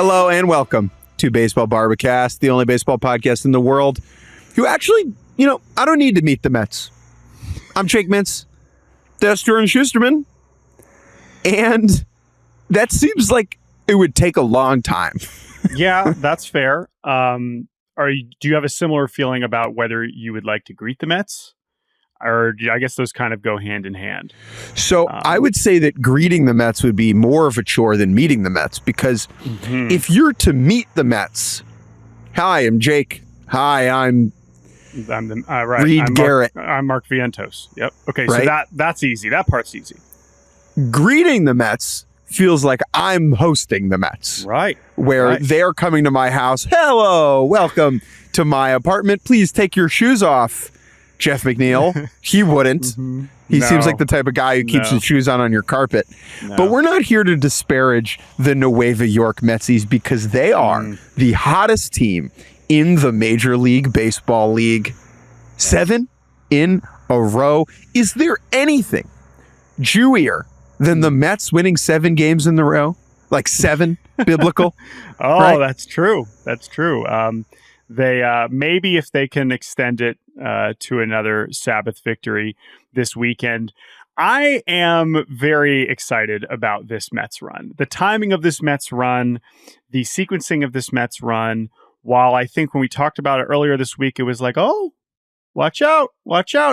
Hello and welcome to Baseball Barbacast, the only baseball podcast in the world who actually, I don't need to meet the Mets. I'm Jake Mintz, Mintz Jordan Shusterman, and that seems like it would take a long time. Yeah, that's fair. Do you have a similar feeling about whether you would like to greet the Mets? Or I guess those kind of go hand in hand. So I would say that greeting the Mets would be more of a chore than meeting the Mets, because if you're to meet the Mets, hi, I'm Jake. Hi, I'm right. Reed Garrett. I'm Mark Vientos. Yep. Okay, right? So that's easy. That part's easy. Greeting the Mets feels like I'm hosting the Mets. Right. Where they're coming to my house. Hello, welcome to my apartment. Please take your shoes off. Jeff McNeil, he wouldn't. He seems like the type of guy who keeps his shoes on your carpet. No. But we're not here to disparage the Nueva York Metsies, because they are the hottest team in the Major League Baseball League. 7 in a row. Is there anything Jewier than the Mets winning 7 games in a row? Like 7 biblical? Oh, right? That's true. That's true. They maybe if they can extend it to another Sabbath victory this weekend. I am very excited about this Mets run. The timing of this Mets run, the sequencing of this Mets run, while I think when we talked about it earlier this week, it was like, oh, watch out.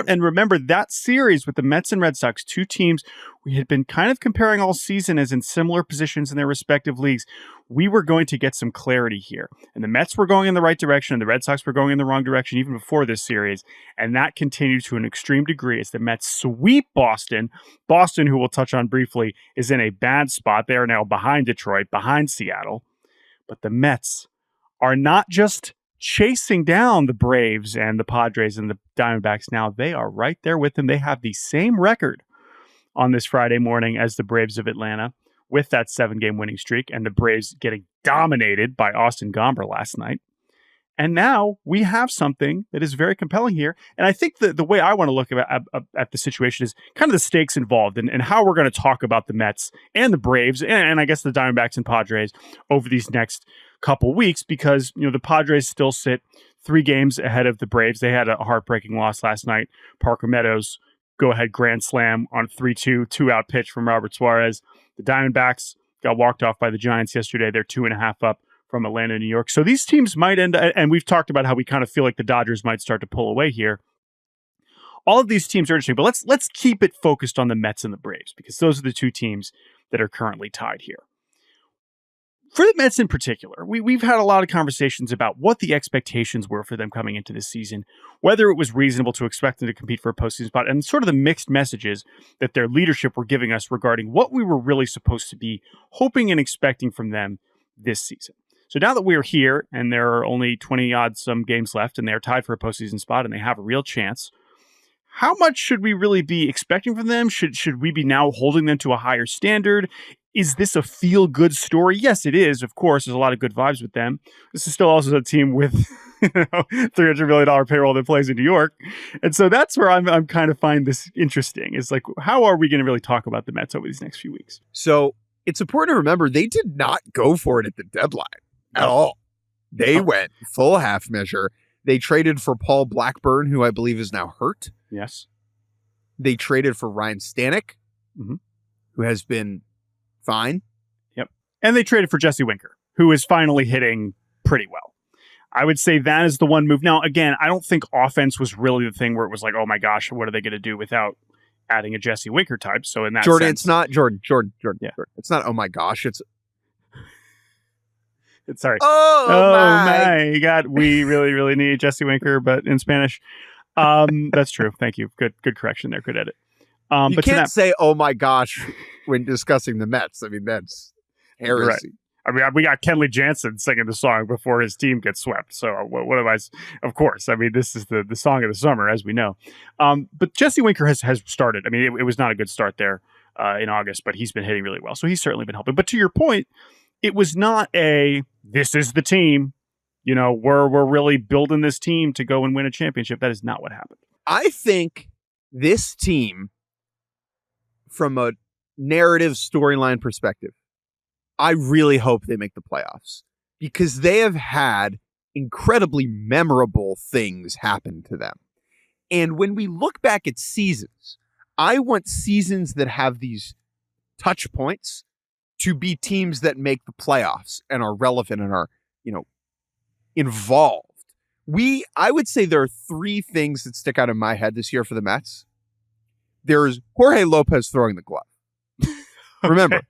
And remember that series with the Mets and Red Sox, 2 teams we had been kind of comparing all season as in similar positions in their respective leagues. We were going to get some clarity here. And the Mets were going in the right direction, and the Red Sox were going in the wrong direction even before this series. And that continued to an extreme degree as the Mets sweep Boston. Boston, who we'll touch on briefly, is in a bad spot. They are now behind Detroit, behind Seattle. But the Mets are not just chasing down the Braves and the Padres and the Diamondbacks now. They are right there with them. They have the same record on this Friday morning as the Braves of Atlanta, with that 7-game winning streak, and the Braves getting dominated by Austin Gomber last night. And now we have something that is very compelling here. And I think the way I want to look at the situation is kind of the stakes involved and how we're going to talk about the Mets and the Braves and I guess the Diamondbacks and Padres over these next couple weeks, because the Padres still sit 3 games ahead of the Braves. They had a heartbreaking loss last night. Parker Meadows go-ahead grand slam on 3-2, 2-out pitch from Robert Suarez. The Diamondbacks got walked off by the Giants yesterday. They're 2.5 up from Atlanta, New York. So these teams might end up, and we've talked about how we kind of feel like the Dodgers might start to pull away here. All of these teams are interesting, but let's keep it focused on the Mets and the Braves, because those are the 2 teams that are currently tied here. For the Mets in particular, we've had a lot of conversations about what the expectations were for them coming into this season, whether it was reasonable to expect them to compete for a postseason spot, and sort of the mixed messages that their leadership were giving us regarding what we were really supposed to be hoping and expecting from them this season. So now that we're here and there are only 20-odd some games left and they're tied for a postseason spot and they have a real chance, how much should we really be expecting from them? Should we be now holding them to a higher standard? Is this a feel-good story? Yes, it is. Of course, there's a lot of good vibes with them. This is still also a team with $300 million payroll that plays in New York. And so that's where I'm kind of find this interesting. It's like, how are we going to really talk about the Mets over these next few weeks? So it's important to remember they did not go for it at the deadline at all. They went full half measure. They traded for Paul Blackburn, who I believe is now hurt. Yes. They traded for Ryan Stanek, who has been fine. Yep. And they traded for Jesse Winker, who is finally hitting pretty well. I would say that is the one move. Now, again, I don't think offense was really the thing where it was like, oh my gosh, what are they going to do without adding a Jesse Winker type? So in that Jordan, sense, it's not Jordan. Yeah. Jordan. It's not, oh my gosh, it's sorry. Oh my God. We really, really need Jesse Winker, but in Spanish. That's true. Thank you. Good correction there. Good edit. You but can't say, oh my gosh, when discussing the Mets. I mean, that's heresy. Right. I mean, we got Kenley Jansen singing the song before his team gets swept. So what am I? Of course. I mean, this is the song of the summer, as we know. But Jesse Winker has started. I mean, it was not a good start there in August, but he's been hitting really well. So he's certainly been helping. But to your point, it was not this is the team. We're really building this team to go and win a championship. That is not what happened. I think this team, from a narrative storyline perspective, I really hope they make the playoffs because they have had incredibly memorable things happen to them. And when we look back at seasons, I want seasons that have these touch points to be teams that make the playoffs and are relevant and are, involved. I would say there are three things that stick out in my head this year for the Mets. There's Jorge Lopez throwing the glove. Remember,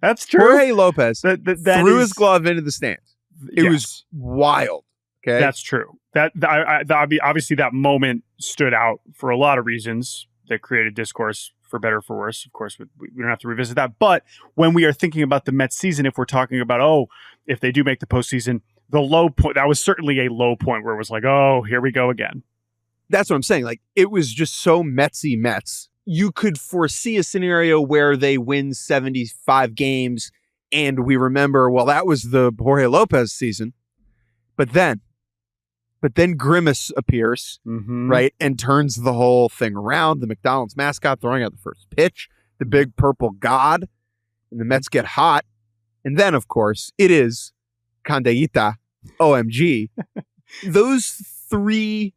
that's true. Jorge Lopez threw his glove into the stands. It was wild. Okay, that's true. Obviously that moment stood out for a lot of reasons that created discourse, for better or for worse. Of course, we don't have to revisit that. But when we are thinking about the Mets season, if we're talking about, if they do make the postseason, the low point, that was certainly a low point where it was like, oh, here we go again. That's what I'm saying. Like, it was just so Metsy Mets. You could foresee a scenario where they win 75 games and we remember, well, that was the Jorge Lopez season. But then Grimace appears, right, and turns the whole thing around. The McDonald's mascot throwing out the first pitch, the big purple god, and the Mets get hot. And then, of course, it is Candeita, OMG. Those three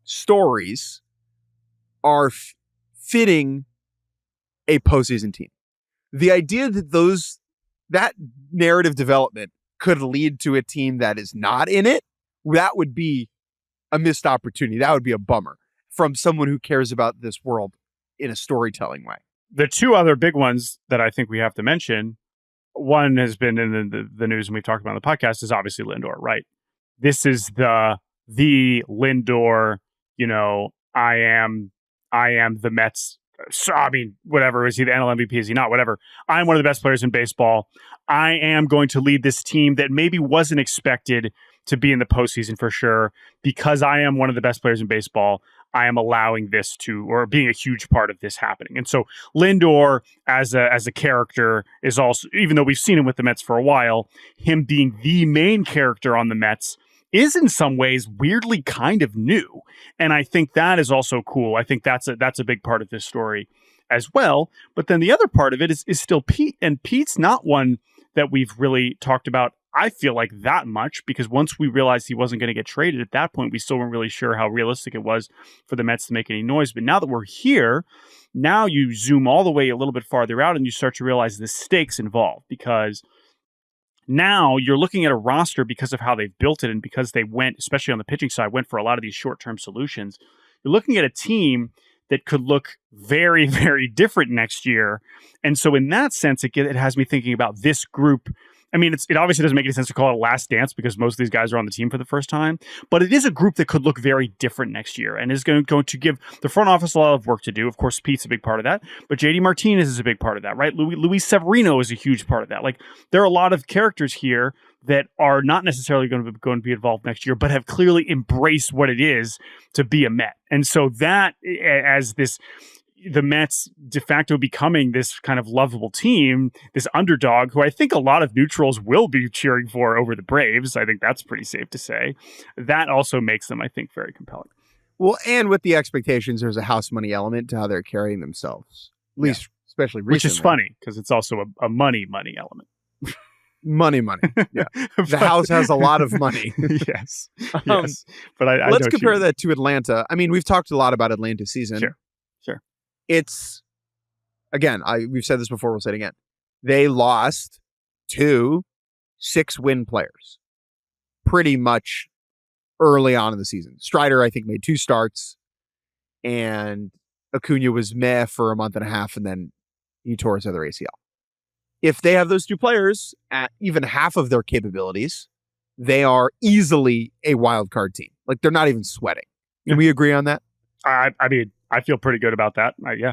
stories are fitting a postseason team. The idea that that narrative development could lead to a team that is not in it, that would be a missed opportunity. That would be a bummer from someone who cares about this world in a storytelling way. The two other big ones that I think we have to mention, one has been in the news and we've talked about on the podcast, is obviously Lindor, right? This is the Lindor, I am the Mets. So, I mean, whatever. Is he the NL MVP? Is he not? Whatever. I'm one of the best players in baseball. I am going to lead this team that maybe wasn't expected to be in the postseason for sure. Because I am one of the best players in baseball, I am allowing this or being a huge part of this happening. And so Lindor as a character is also, even though we've seen him with the Mets for a while, him being the main character on the Mets is in some ways weirdly kind of new. And I think that is also cool. I think that's a big part of this story as well. But then the other part of it is still Pete. And Pete's not one that we've really talked about, I feel like, that much, because once we realized he wasn't going to get traded at that point, we still weren't really sure how realistic it was for the Mets to make any noise. But now that we're here, now you zoom all the way a little bit farther out and you start to realize the stakes involved, because now you're looking at a roster, because of how they've built it and because they went, especially on the pitching side, went for a lot of these short-term solutions. You're looking at a team that could look very, very different next year. And so in that sense, it has me thinking about this group. I mean, it obviously doesn't make any sense to call it a last dance because most of these guys are on the team for the first time, but it is a group that could look very different next year and is going to give the front office a lot of work to do. Of course, Pete's a big part of that, but JD Martinez is a big part of that, right? Luis Severino is a huge part of that. Like, there are a lot of characters here that are not necessarily going to be involved next year, but have clearly embraced what it is to be a Met. And so that, as the Mets de facto becoming this kind of lovable team, this underdog who I think a lot of neutrals will be cheering for over the Braves. I think that's pretty safe to say. That also makes them, I think, very compelling. Well, and with the expectations, there's a house money element to how they're carrying themselves, at least, especially recently. Which is funny because it's also a money element. Money. Yeah. The house has a lot of money. Yes. But let's compare that to Atlanta. I mean, we've talked a lot about Atlanta's season. Sure. It's, again, we've said this before, we'll say it again. They lost 2 6-win players pretty much early on in the season. Strider, I think, made 2 starts, and Acuna was meh for a month and a half, and then he tore his other ACL. If they have those 2 players at even half of their capabilities, they are easily a wild card team. Like, they're not even sweating. Can we agree on that? I mean, I feel pretty good about that. Yeah.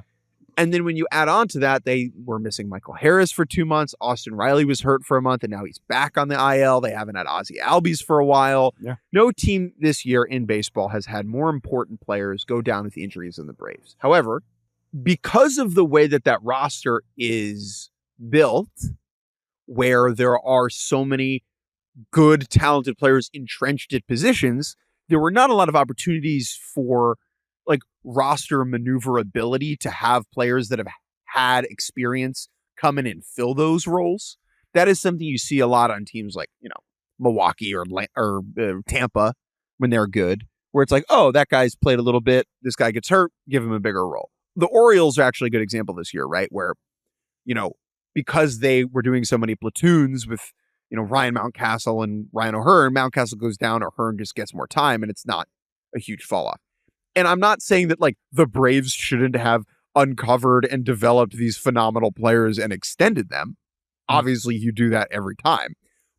And then when you add on to that, they were missing Michael Harris for 2 months. Austin Riley was hurt for a month, and now he's back on the IL. They haven't had Ozzie Albies for a while. Yeah. No team this year in baseball has had more important players go down with injuries than the Braves. However, because of the way that roster is built, where there are so many good, talented players entrenched at positions, there were not a lot of opportunities for roster maneuverability to have players that have had experience come in and fill those roles. that is something you see a lot on teams like, Milwaukee or Tampa when they're good, where it's like, oh, that guy's played a little bit. This guy gets hurt. Give him a bigger role. The Orioles are actually a good example this year, right? Where, because they were doing so many platoons with, Ryan Mountcastle and Ryan O'Hearn, Mountcastle goes down, O'Hearn just gets more time, and it's not a huge fall off. And I'm not saying that like the Braves shouldn't have uncovered and developed these phenomenal players and extended them. Obviously, you do that every time.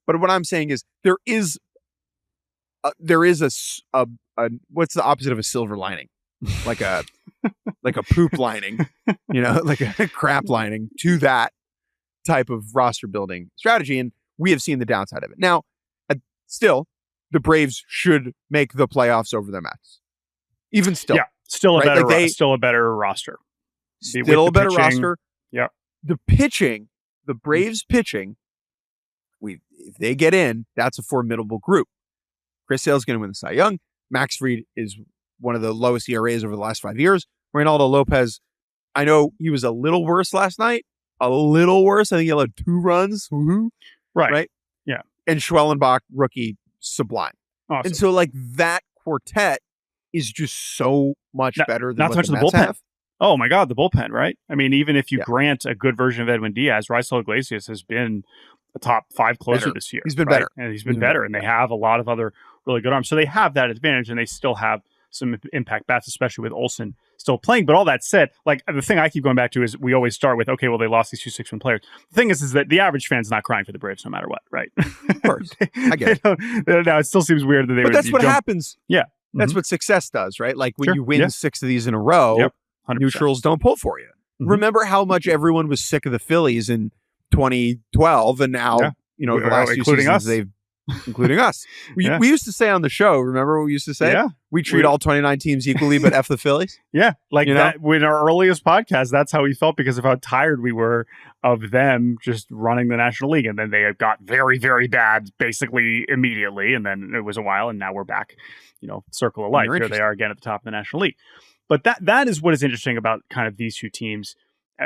But what I'm saying is there is a what's the opposite of a silver lining? Like a poop lining, like a crap lining to that type of roster building strategy. And we have seen the downside of it. Now, still, the Braves should make the playoffs over the Mets. Even still. Yeah, still a right? better still a better roster. Still a better roster. Yeah. The pitching, the Braves pitching, if they get in, that's a formidable group. Chris Sale's going to win the Cy Young. Max Fried is one of the lowest ERAs over the last 5 years. Reynaldo Lopez, I know he was a little worse last night. A little worse. I think he allowed 2 runs. Woo-hoo. Right. Yeah. And Schwellenbach, rookie, sublime. Awesome. And so like that quartet is just so much better than not what so the much Mets the bullpen. have. Oh my God, the bullpen, right? I mean, even if you grant a good version of Edwin Diaz, Raisel Iglesias has been a top 5 closer this year. He's been better. And he's been better. And they have a lot of other really good arms. So they have that advantage, and they still have some impact bats, especially with Olsen still playing. But all that said, like the thing I keep going back to is we always start with, okay, well, they lost these 2 6-win players. The thing is that the average fan's not crying for the Braves no matter what, right? Of course. I get it. Now, it still seems weird that they would. But that's what happens. Yeah. That's what success does, right? Like when you win Yeah. 6 of these in a row, 100%. Neutrals don't pull for you. Remember how much everyone was sick of the Phillies in 2012, and now, the last 2 including seasons, us. including us. We used to say on the show, remember what we used to say? Yeah. We treat all 29 teams equally, but F the Phillies. Yeah. Like that, in our earliest podcast, that's how we felt because of how tired we were of them just running the National League. And then they got very, very bad basically immediately. And then it was a while, and now we're back, circle of life. Here they are again at the top of the National League. But that is what is interesting about kind of these 2 teams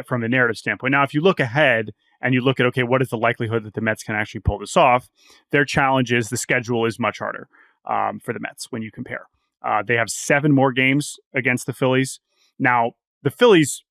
from the narrative standpoint. Now, if you look ahead and you look at, okay, what is the likelihood that the Mets can actually pull this off? Their challenge is the schedule is much harder for the Mets when you compare. They have 7 more games against the Phillies. Now, the Phillies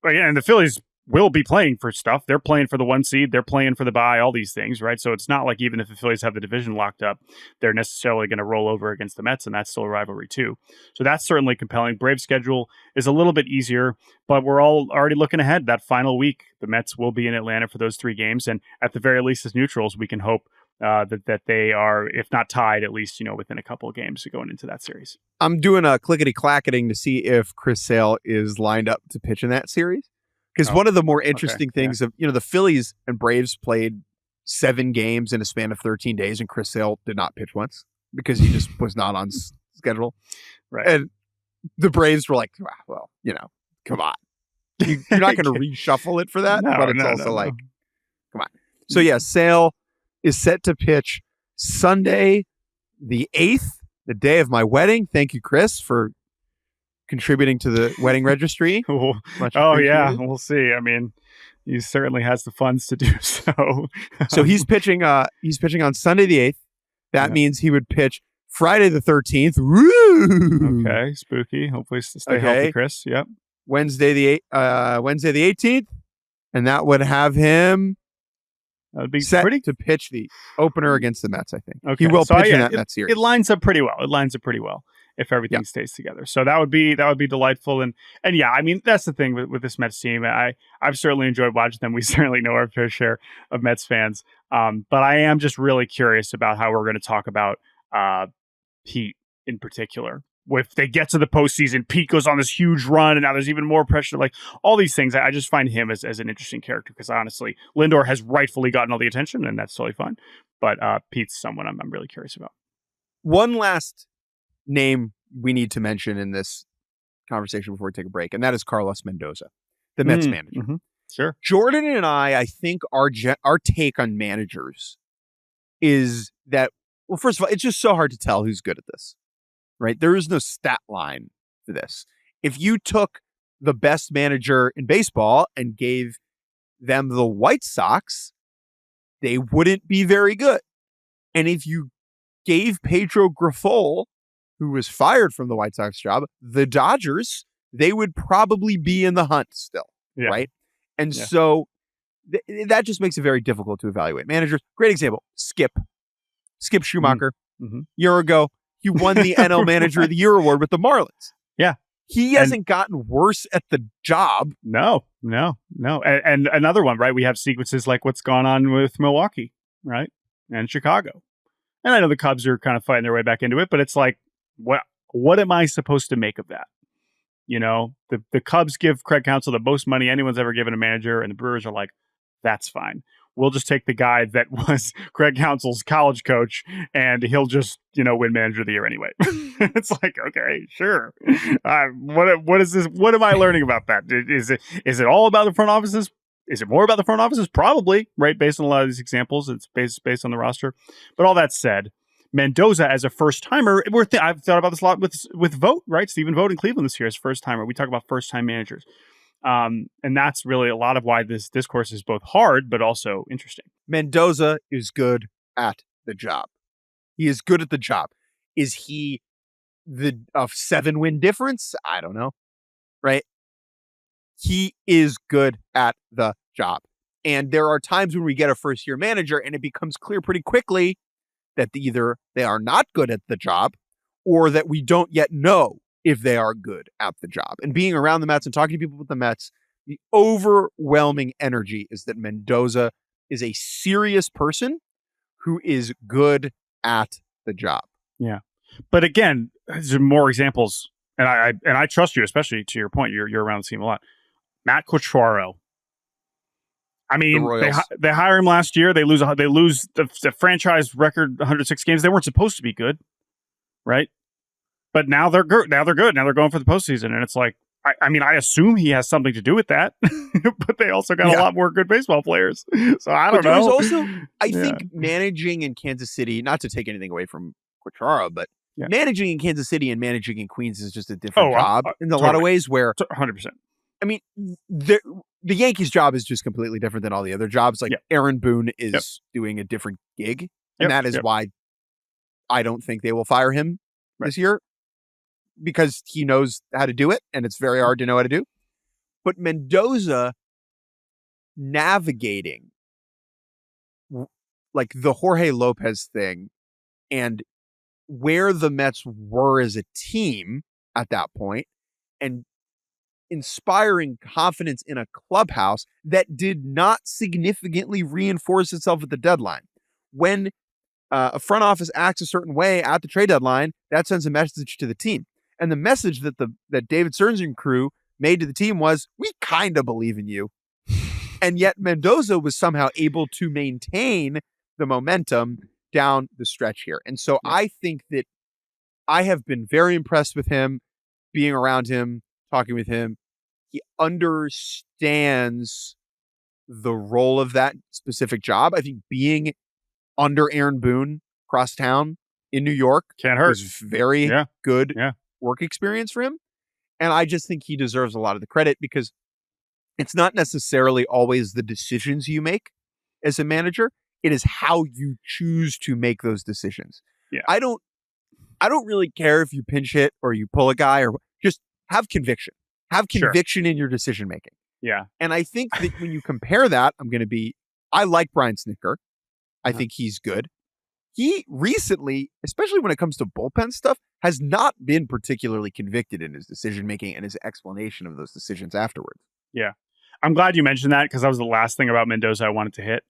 will be playing for stuff. They're playing for the 1 seed. They're playing for the bye, all these things, right? So it's not like even if the Phillies have the division locked up, they're necessarily going to roll over against the Mets, and that's still a rivalry too. So that's certainly compelling. Braves schedule is a little bit easier, but we're all already looking ahead. That final week, the Mets will be in Atlanta for those 3 games, and at the very least as neutrals, we can hope that they are, if not tied, at least, within a couple of games going into that series. I'm doing a clickety-clacketing to see if Chris Sale is lined up to pitch in that series. Because one of the more interesting things of, the Phillies and Braves played 7 games in a span of 13 days, and Chris Sale did not pitch once because he just was not on schedule. Right. And the Braves were like, well, come on. You're not going to reshuffle it for that. But it's also like, come on. So, Sale is set to pitch Sunday, the 8th, the day of my wedding. Thank you, Chris, for contributing to the wedding registry. We'll see. I mean, he certainly has the funds to do so. So he's pitching on Sunday the 8th. That means he would pitch Friday the 13th. Woo! Okay, spooky. Hopefully stay healthy, Chris. Yep. Wednesday the 18th, and that would have him be set pretty to pitch the opener against the Mets, I think. Okay. He will pitch in that series. It lines up pretty well. If everything stays together. So that would be delightful. And yeah, I mean, that's the thing with this Mets team. I've certainly enjoyed watching them. We certainly know our fair share of Mets fans. But I am just really curious about how we're going to talk about Pete in particular. If they get to the postseason, Pete goes on this huge run, and now there's even more pressure. Like all these things, I just find him as an interesting character because honestly, Lindor has rightfully gotten all the attention, and that's totally fine. But Pete's someone I'm really curious about. One last name we need to mention in this conversation before we take a break, and that is Carlos Mendoza, the Mets manager. Mm-hmm. Sure. Jordan and I think our take on managers is that, well, first of all, it's just so hard to tell who's good at this, right? There is no stat line for this. If you took the best manager in baseball and gave them the White Sox, they wouldn't be very good. And if you gave Pedro Grifol, who was fired from the White Sox job, the Dodgers, they would probably be in the hunt still, right? And so that just makes it very difficult to evaluate managers. Great example, Skip Schumacher. Year ago, he won the NL Manager of the Year award with the Marlins. Yeah. He hasn't gotten worse at the job. No. And another one, right? We have sequences like what's gone on with Milwaukee, right? And Chicago. And I know the Cubs are kind of fighting their way back into it, but it's like, what am I supposed to make of that? You know, the Cubs give Craig Counsell the most money anyone's ever given a manager, and the Brewers are like, that's fine. We'll just take the guy that was Craig Counsell's college coach, and he'll just, win Manager of the Year anyway. It's like, okay, sure. What is this? What am I learning about that? Is it all about the front offices? Is it more about the front offices? Probably, right? Based on a lot of these examples, it's based on the roster. But all that said, Mendoza as a first timer, I've thought about this a lot with Vogt, right? Stephen Vogt in Cleveland this year is first timer. We talk about first time managers. And that's really a lot of why this discourse is both hard, but also interesting. Mendoza is good at the job. He is good at the job. Is he a 7-win difference? I don't know. Right? He is good at the job. And there are times when we get a first-year manager and it becomes clear pretty quickly that either they are not good at the job or that we don't yet know if they are good at the job. And being around the Mets and talking to people with the Mets, the overwhelming energy is that Mendoza is a serious person who is good at the job. Yeah. But again, there's more examples. And I trust you, especially to your point. You're around the team a lot. Matt Quatraro. I mean, they hire him last year. They lose the franchise record 106 games. They weren't supposed to be good, right? But now they're good. Now they're going for the postseason, and it's like, I assume he has something to do with that. But they also got a lot more good baseball players. So I don't know. There's also, I think, managing in Kansas City. Not to take anything away from Quatraro, but managing in Kansas City and managing in Queens is just a different job in a lot of ways. Where 100%. I mean, the Yankees' job is just completely different than all the other jobs. Like Aaron Boone is doing a different gig, and that is why I don't think they will fire him this year, because he knows how to do it, and it's very hard to know how to do. But Mendoza navigating like the Jorge Lopez thing and where the Mets were as a team at that point, and inspiring confidence in a clubhouse that did not significantly reinforce itself at the deadline. When a front office acts a certain way at the trade deadline, that sends a message to the team. And the message that that David Stearns and crew made to the team was, we kind of believe in you. And yet Mendoza was somehow able to maintain the momentum down the stretch here. And so I think that I have been very impressed with him, being around him, talking with him. He understands the role of that specific job. I think being under Aaron Boone across town in New York can't hurt. Was very good work experience for him. And I just think he deserves a lot of the credit, because it's not necessarily always the decisions you make as a manager. It is how you choose to make those decisions. Yeah. I don't really care if you pinch hit or you pull a guy, or just have conviction. Have conviction in your decision making. Yeah. And I think that when you compare that, I like Brian Snitker. I think he's good. He recently, especially when it comes to bullpen stuff, has not been particularly convicted in his decision making and his explanation of those decisions afterwards. Yeah. I'm glad you mentioned that, because that was the last thing about Mendoza I wanted to hit.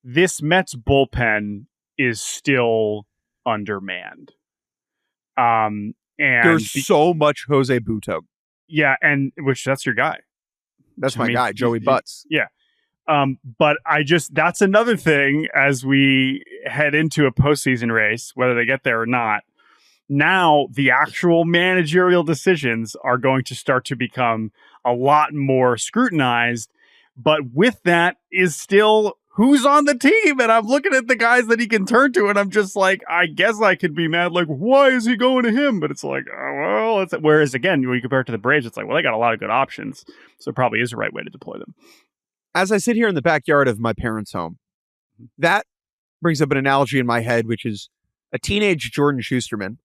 This Mets bullpen is still undermanned. And there's so much Jose Butto. Yeah, and that's your guy. That's my guy, Joey Butts. Yeah. But that's another thing as we head into a postseason race, whether they get there or not. Now, the actual managerial decisions are going to start to become a lot more scrutinized. But with that is still who's on the team. And I'm looking at the guys that he can turn to, and I'm just like, I guess I could be mad. Like, why is he going to him? But it's like, oh, well, whereas again, when you compare it to the Braves, it's like, well, they got a lot of good options. So it probably is the right way to deploy them. as I sit here in the backyard of my parents' home, that brings up an analogy in my head, which is a teenage Jordan Shusterman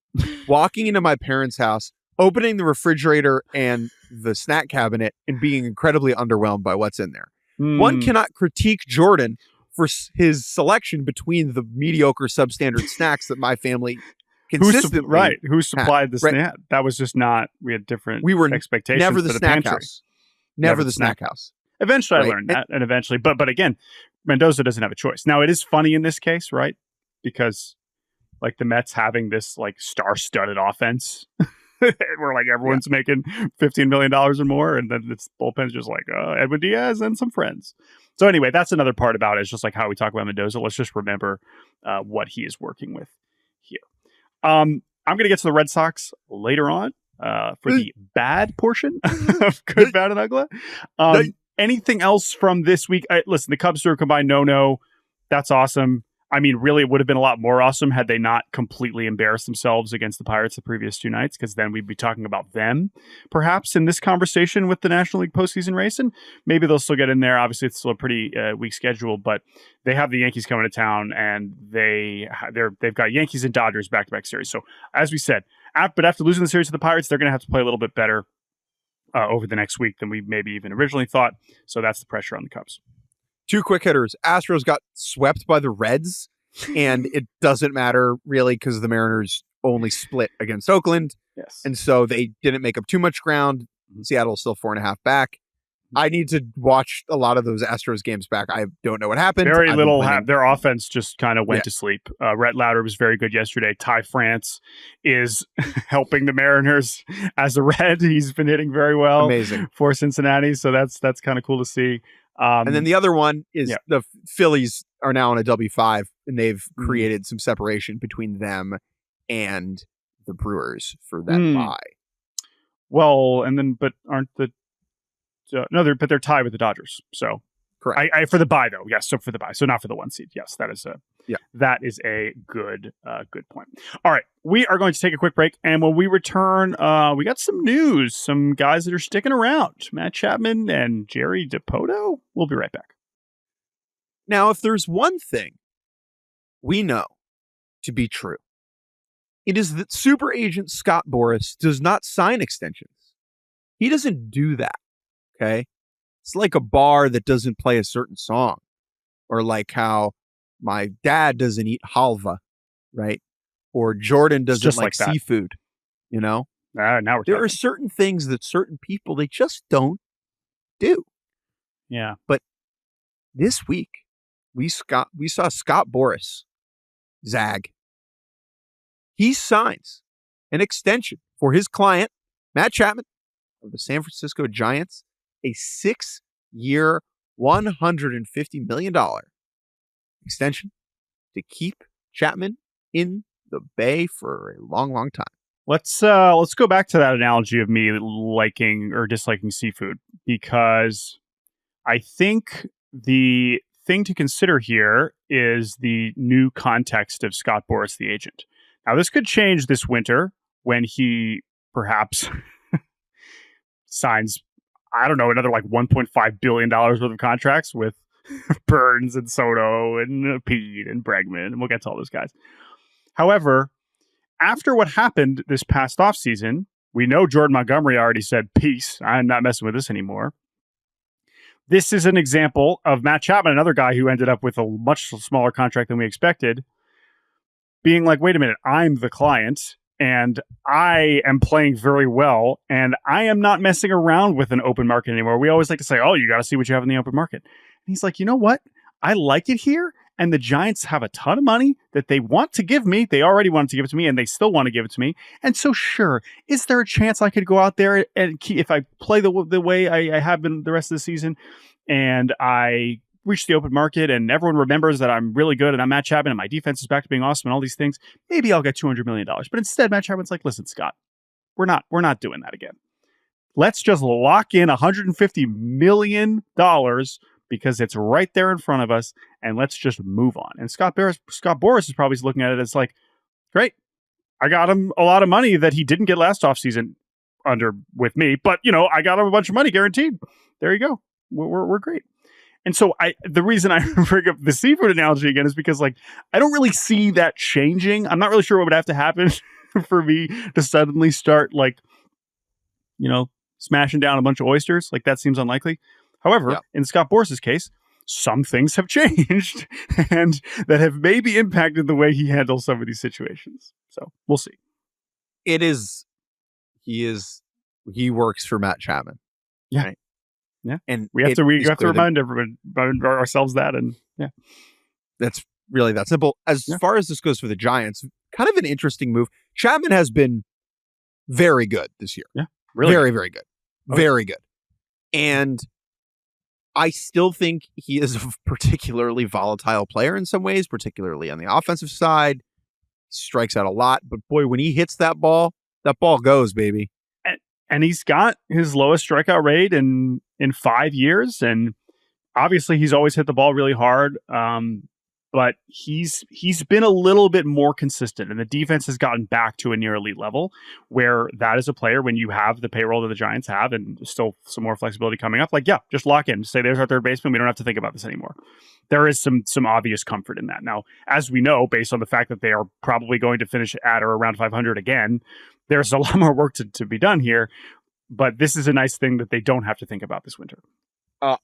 walking into my parents' house, opening the refrigerator and the snack cabinet and being incredibly underwhelmed by what's in there. One cannot critique Jordan for his selection between the mediocre substandard snacks that my family consistently who supplied the snack. That was just not, we had different expectations. Never the for snack pantry. house. Never the snack house. Eventually I learned that, and eventually, but again, Mendoza doesn't have a choice. Now, it is funny in this case, right? Because like the Mets having this like star-studded offense where like everyone's making $15 million or more, and then this bullpen's just like Edwin Diaz and some friends. So anyway, that's another part about it. It's just like how we talk about Mendoza. Let's just remember what he is working with here. I'm going to get to the Red Sox later on for the bad portion of Good, Bad, and Uggla. Anything else from this week? Listen, the Cubs threw a combined no-no. That's awesome. I mean, really, it would have been a lot more awesome had they not completely embarrassed themselves against the Pirates the previous two nights, because then we'd be talking about them, perhaps, in this conversation with the National League postseason race, and maybe they'll still get in there. Obviously, it's still a pretty weak schedule, but they have the Yankees coming to town, and they've got Yankees and Dodgers back-to-back series. So, as we said, but after losing the series to the Pirates, they're going to have to play a little bit better over the next week than we maybe even originally thought. So that's the pressure on the Cubs. Two quick hitters. Astros got swept by the Reds, and it doesn't matter really because the Mariners only split against Oakland. Yes. And so they didn't make up too much ground. Seattle's still 4.5 back. I need to watch a lot of those Astros games back. I don't know what happened. Very little. Their offense just kind of went to sleep. Rhett Lauder was very good yesterday. Ty France is helping the Mariners as a Red. He's been hitting very well. Amazing for Cincinnati. So that's kind of cool to see. And then the other one is the Phillies are now on a W5, and they've created some separation between them and the Brewers for that bye. Well, and then but aren't the they're tied with the Dodgers. So correct. For the bye though. Yes. So for the bye. So not for the 1 seed. Yes. That is a good point. All right. We are going to take a quick break. And when we return, we got some news, some guys that are sticking around, Matt Chapman and Jerry Dipoto. We'll be right back. Now, if there's one thing we know to be true, it is that super agent Scott Boras does not sign extensions. He doesn't do that. Okay. It's like a bar that doesn't play a certain song, or like how my dad doesn't eat halva, right? Or Jordan doesn't like seafood, you know? Now there are certain things that certain people, they just don't do. Yeah. But this week, we saw Scott Boras, Zag. He signs an extension for his client, Matt Chapman of the San Francisco Giants, a 6-year, $150 million extension to keep Chapman in the Bay for a long, long time. Let's go back to that analogy of me liking or disliking seafood, because I think the thing to consider here is the new context of Scott Boras, the agent. Now, this could change this winter when he perhaps signs, I don't know, another like $1.5 billion worth of contracts with Burns and Soto and Pete and Bregman, and we'll get to all those guys. However, after what happened this past offseason, we know Jordan Montgomery already said, peace, I'm not messing with this anymore. This is an example of Matt Chapman, another guy who ended up with a much smaller contract than we expected, being like, wait a minute, I'm the client, and I am playing very well, and I am not messing around with an open market anymore. We always like to say, oh, you got to see what you have in the open market. And he's like, you know what? I like it here, and the Giants have a ton of money that they want to give me. They already wanted to give it to me, and they still want to give it to me. And so, sure, is there a chance I could go out there and if I play the way I have been the rest of the season, and I reach the open market, and everyone remembers that I'm really good, and I'm Matt Chapman, and my defense is back to being awesome, and all these things, maybe I'll get $200 million. But instead, Matt Chapman's like, listen, Scott, we're not doing that again. Let's just lock in $150 million because it's right there in front of us, and let's just move on. And Scott Boras is probably looking at it as like, great, I got him a lot of money that he didn't get last offseason with me, but I got him a bunch of money guaranteed. There you go. We're great. And so the reason I bring up the seafood analogy again is because like I don't really see that changing. I'm not really sure what would have to happen for me to suddenly start like, smashing down a bunch of oysters. Like that seems unlikely. However, in Scott Boras' case, some things have changed and that have maybe impacted the way he handles some of these situations. So we'll see. He works for Matt Chapman. Yeah. Right? Yeah. And we have to remind everyone, ourselves that. And that's really that simple. As far as this goes for the Giants, kind of an interesting move. Chapman has been very good this year. Yeah. Really very, very good. Very good. And I still think he is a particularly volatile player in some ways, particularly on the offensive side. He strikes out a lot, but boy, when he hits that ball goes, baby. And he's got his lowest strikeout rate in 5 years. And obviously he's always hit the ball really hard. But he's been a little bit more consistent, and the defense has gotten back to a near elite level where that is a player when you have the payroll that the Giants have and still some more flexibility coming up. Like, just lock in. Say there's our third baseman. We don't have to think about this anymore. There is some obvious comfort in that. Now, as we know, based on the fact that they are probably going to finish at or around 500 again, there's a lot more work to be done here. But this is a nice thing that they don't have to think about this winter.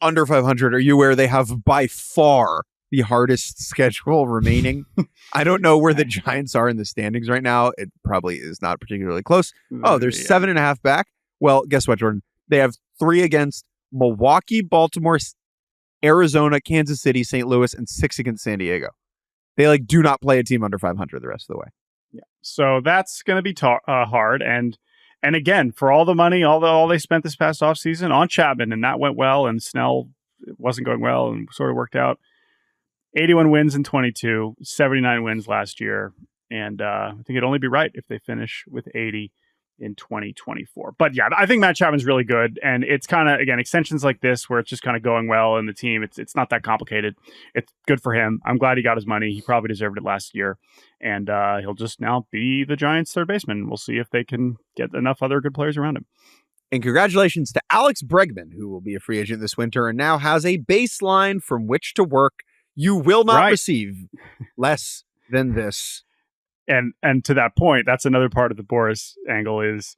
Under 500, are you aware they have by far the hardest schedule remaining? I don't know where the Giants are in the standings right now. It probably is not particularly close. Oh, there's 7.5 back. Well, guess what, Jordan? They have 3 against Milwaukee, Baltimore, Arizona, Kansas City, St. Louis, and 6 against San Diego. They do not play a team under 500 the rest of the way. Yeah. So that's going to be hard. And again, for all the money, all they spent this past offseason on Chapman, and that went well, and Snell wasn't going well and sort of worked out. 81 wins in 22, 79 wins last year. And I think it'd only be right if they finish with 80 in 2024. But yeah, I think Matt Chapman's really good. And it's kind of, again, extensions like this where it's just kind of going well in the team. It's not that complicated. It's good for him. I'm glad he got his money. He probably deserved it last year. And he'll just now be the Giants' third baseman. We'll see if they can get enough other good players around him. And congratulations to Alex Bregman, who will be a free agent this winter and now has a baseline from which to work. You will not receive less than this. And to that point, that's another part of the Boras angle is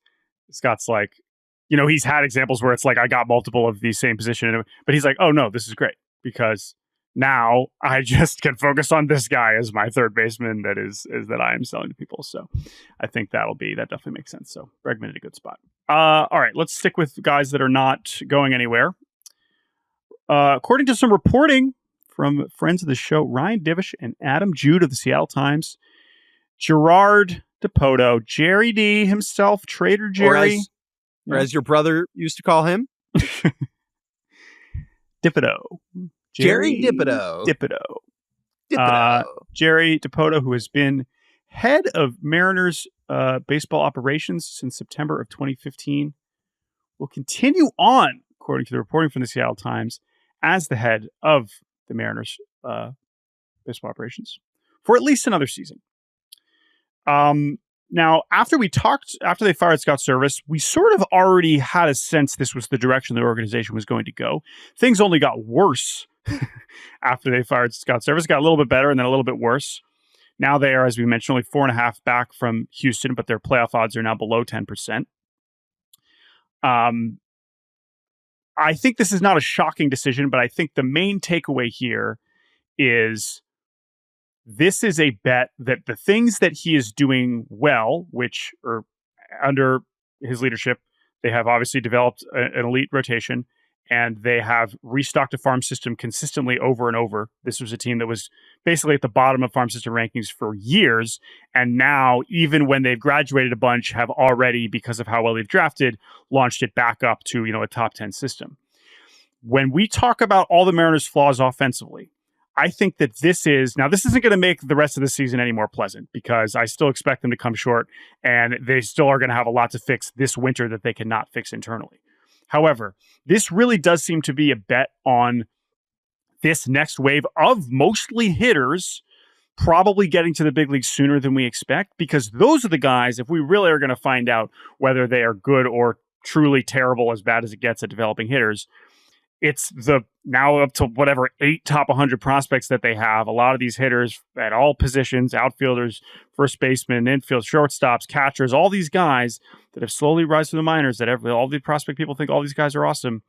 Scott's like, he's had examples where it's like, I got multiple of the same position, but he's like, oh no, this is great because now I just can focus on this guy as my third baseman that I am selling to people. So I think that definitely makes sense. So Bregman in a good spot. All right, let's stick with guys that are not going anywhere. According to some reporting from friends of the show, Ryan Divish and Adam Jude of the Seattle Times, Gerard Dipoto, Jerry D himself, Trader Jerry. Or as your brother used to call him. Dipoto. Jerry Dipoto. Jerry Dipoto, who has been head of Mariners baseball operations since September of 2015, will continue on, according to the reporting from the Seattle Times, as the head of the Mariners baseball operations for at least another season. Now, after they fired Scott Service, we sort of already had a sense this was the direction the organization was going to go. Things only got worse after they fired Scott Service. Got a little bit better and then a little bit worse. Now they are, as we mentioned, only 4.5 back from Houston, but their playoff odds are now below 10%. I think this is not a shocking decision, but I think the main takeaway here is this is a bet that the things that he is doing well, which are under his leadership, they have obviously developed an elite rotation and they have restocked a farm system consistently over and over. This was a team that was basically at the bottom of farm system rankings for years. And now, even when they've graduated a bunch, have already, because of how well they've drafted, launched it back up to, a top 10 system. When we talk about all the Mariners' flaws offensively, I think that this isn't going to make the rest of the season any more pleasant because I still expect them to come short and they still are going to have a lot to fix this winter that they cannot fix internally. However, this really does seem to be a bet on this next wave of mostly hitters probably getting to the big leagues sooner than we expect, because those are the guys, if we really are going to find out whether they are good or truly terrible, as bad as it gets at developing hitters, it's the now up to whatever 8 top 100 prospects that they have. A lot of these hitters at all positions, outfielders, first baseman, infield, shortstops, catchers, all these guys that have slowly risen through the minors, that all the prospect people think all these guys are awesome.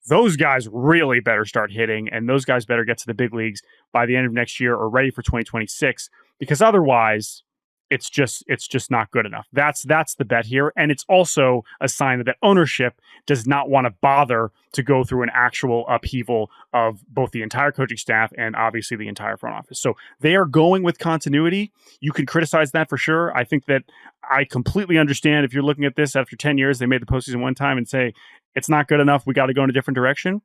Those guys really better start hitting, and those guys better get to the big leagues by the end of next year or ready for 2026, because otherwise it's just not good enough. That's the bet here. And it's also a sign that ownership does not want to bother to go through an actual upheaval of both the entire coaching staff and obviously the entire front office. So they are going with continuity. You can criticize that for sure. I think that I completely understand if you're looking at this after 10 years, they made the postseason one time and say, it's not good enough, we got to go in a different direction.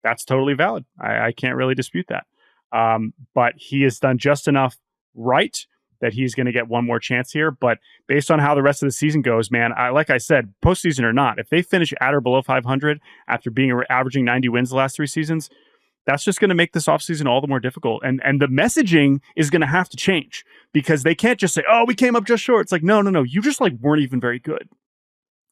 That's totally valid. I can't really dispute that. But he has done just enough right that he's going to get one more chance here. But based on how the rest of the season goes, man, like I said, postseason or not, if they finish at or below 500 after averaging 90 wins the last 3 seasons, that's just going to make this offseason all the more difficult. And the messaging is going to have to change, because they can't just say, oh, we came up just short. It's like, no, you just weren't even very good.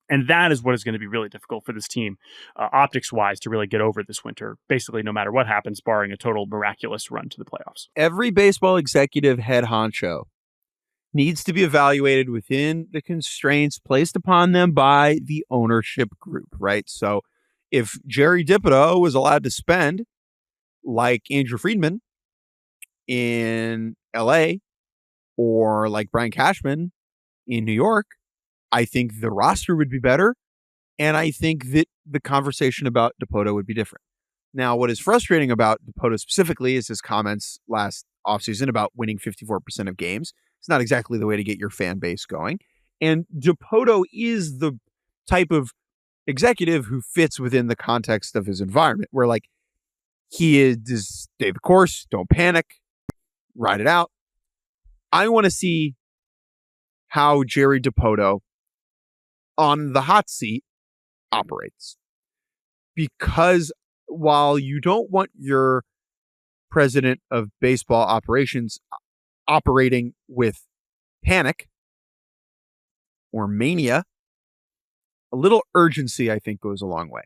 And that is what is going to be really difficult for this team, optics-wise, to really get over this winter, basically no matter what happens, barring a total miraculous run to the playoffs. Every baseball executive head honcho needs to be evaluated within the constraints placed upon them by the ownership group, right? So if Jerry Dipoto was allowed to spend like Andrew Friedman in LA or like Brian Cashman in New York, I think the roster would be better. And I think that the conversation about Dipoto would be different. Now, what is frustrating about Dipoto specifically is his comments last offseason about winning 54% of games. It's not exactly the way to get your fan base going. And Dipoto is the type of executive who fits within the context of his environment, where he is stay the course, don't panic, ride it out. I want to see how Jerry Dipoto on the hot seat operates. Because while you don't want your president of baseball operations operating with panic or mania, a little urgency, I think, goes a long way.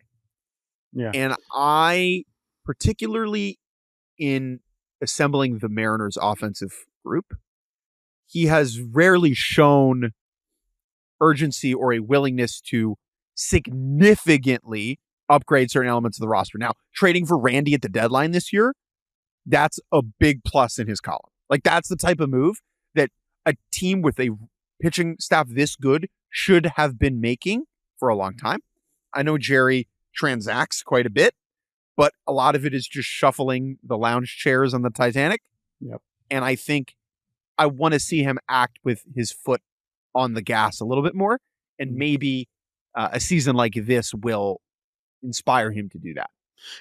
Yeah. And I, particularly in assembling the Mariners offensive group, he has rarely shown urgency or a willingness to significantly upgrade certain elements of the roster. Now, trading for Randy at the deadline this year, that's a big plus in his column. That's the type of move that a team with a pitching staff this good should have been making for a long time. I know Jerry transacts quite a bit, but a lot of it is just shuffling the lounge chairs on the Titanic. Yep. And I think I want to see him act with his foot on the gas a little bit more. And maybe a season like this will inspire him to do that.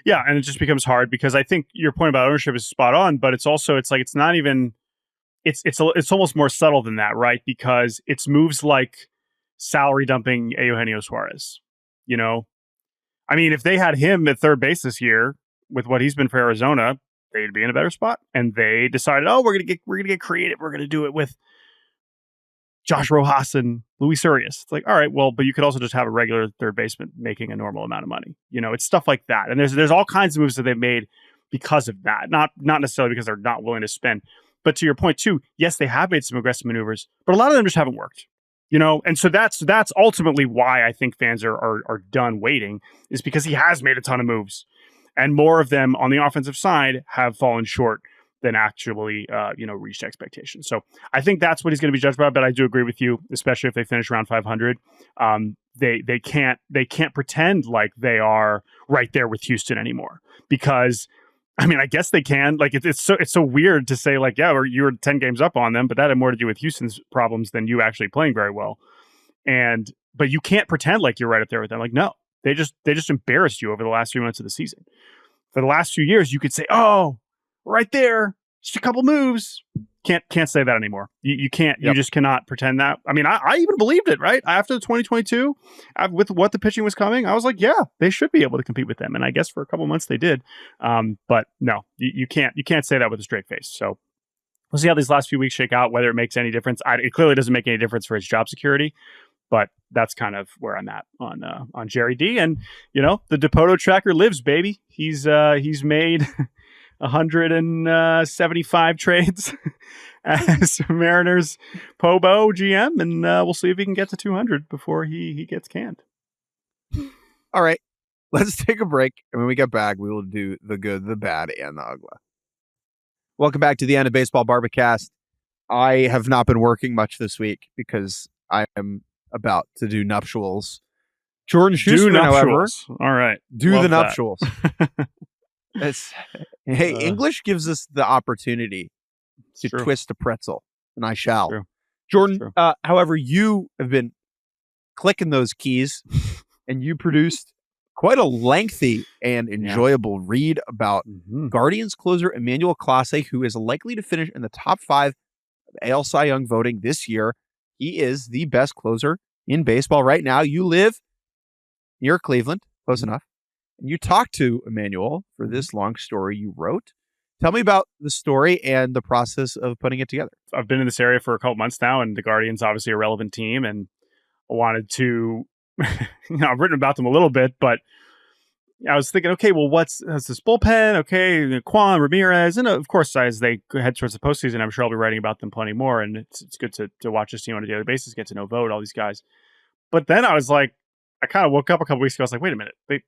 Yeah, and it just becomes hard, because I think your point about ownership is spot on, but it's also, it's not even, it's almost more subtle than that, right? Because it's moves like salary dumping Eugenio Suarez, I mean, if they had him at third base this year with what he's been for Arizona, they'd be in a better spot. And they decided, oh, we're gonna get creative. We're gonna do it with Josh Rojas and Luis Urias. It's like, all right, well, but you could also just have a regular third baseman making a normal amount of money. It's stuff like that. And there's all kinds of moves that they've made because of that. Not necessarily because they're not willing to spend. But to your point too, yes, they have made some aggressive maneuvers, but a lot of them just haven't worked. And so that's ultimately why I think fans are done waiting, is because he has made a ton of moves, and more of them on the offensive side have fallen short than actually, reached expectations. So I think that's what he's going to be judged by. But I do agree with you, especially if they finish around 500. They can't pretend like they are right there with Houston anymore, because I mean, I guess they can. It's so weird to say you were 10 games up on them, but that had more to do with Houston's problems than you actually playing very well. But you can't pretend like you're right up there with them. No, they just embarrassed you over the last 3 months of the season. For the last few years, you could say, oh, right there, just a couple moves. Can't say that anymore. You can't. Yep. You just cannot pretend that. I mean, I even believed it, right? After 2022, with what the pitching was coming, I was like, yeah, they should be able to compete with them. And I guess for a couple months they did. But no, you can't say that with a straight face. So we'll see how these last few weeks shake out, whether it makes any difference. It clearly doesn't make any difference for his job security. But that's kind of where I'm at on Jerry D. And the Dipoto tracker lives, baby. He's made 175 trades as Mariners Pobo GM, and we'll see if he can get to 200 before he gets canned. All right, let's take a break, and when we get back, we will do the good, the bad, and the Uggla. Welcome back to the End of Baseball Barbacast. I have not been working much this week because I am about to do nuptials. Jordan Shusterman, however, all right, do love the nuptials. Hey, English gives us the opportunity to twist a pretzel, and I shall. Jordan, however, you have been clicking those keys, and you produced quite a lengthy and enjoyable read about Guardians closer Emmanuel Clase, who is likely to finish in the top 5 of AL Cy Young voting this year. He is the best closer in baseball right now. You live near Cleveland, close enough. And you talked to Emmanuel for this long story you wrote. Tell me about the story and the process of putting it together. I've been in this area for a couple months now, and the Guardians obviously a relevant team, and I wanted to, I've written about them a little bit, but I was thinking, okay, well, what's this bullpen? Okay, Quan, Ramirez, and of course, as they head towards the postseason, I'm sure I'll be writing about them plenty more, and it's good to watch this team on a daily basis, get to know Vogt, all these guys. But then I was like, I kind of woke up a couple weeks ago, I was like, wait a minute, they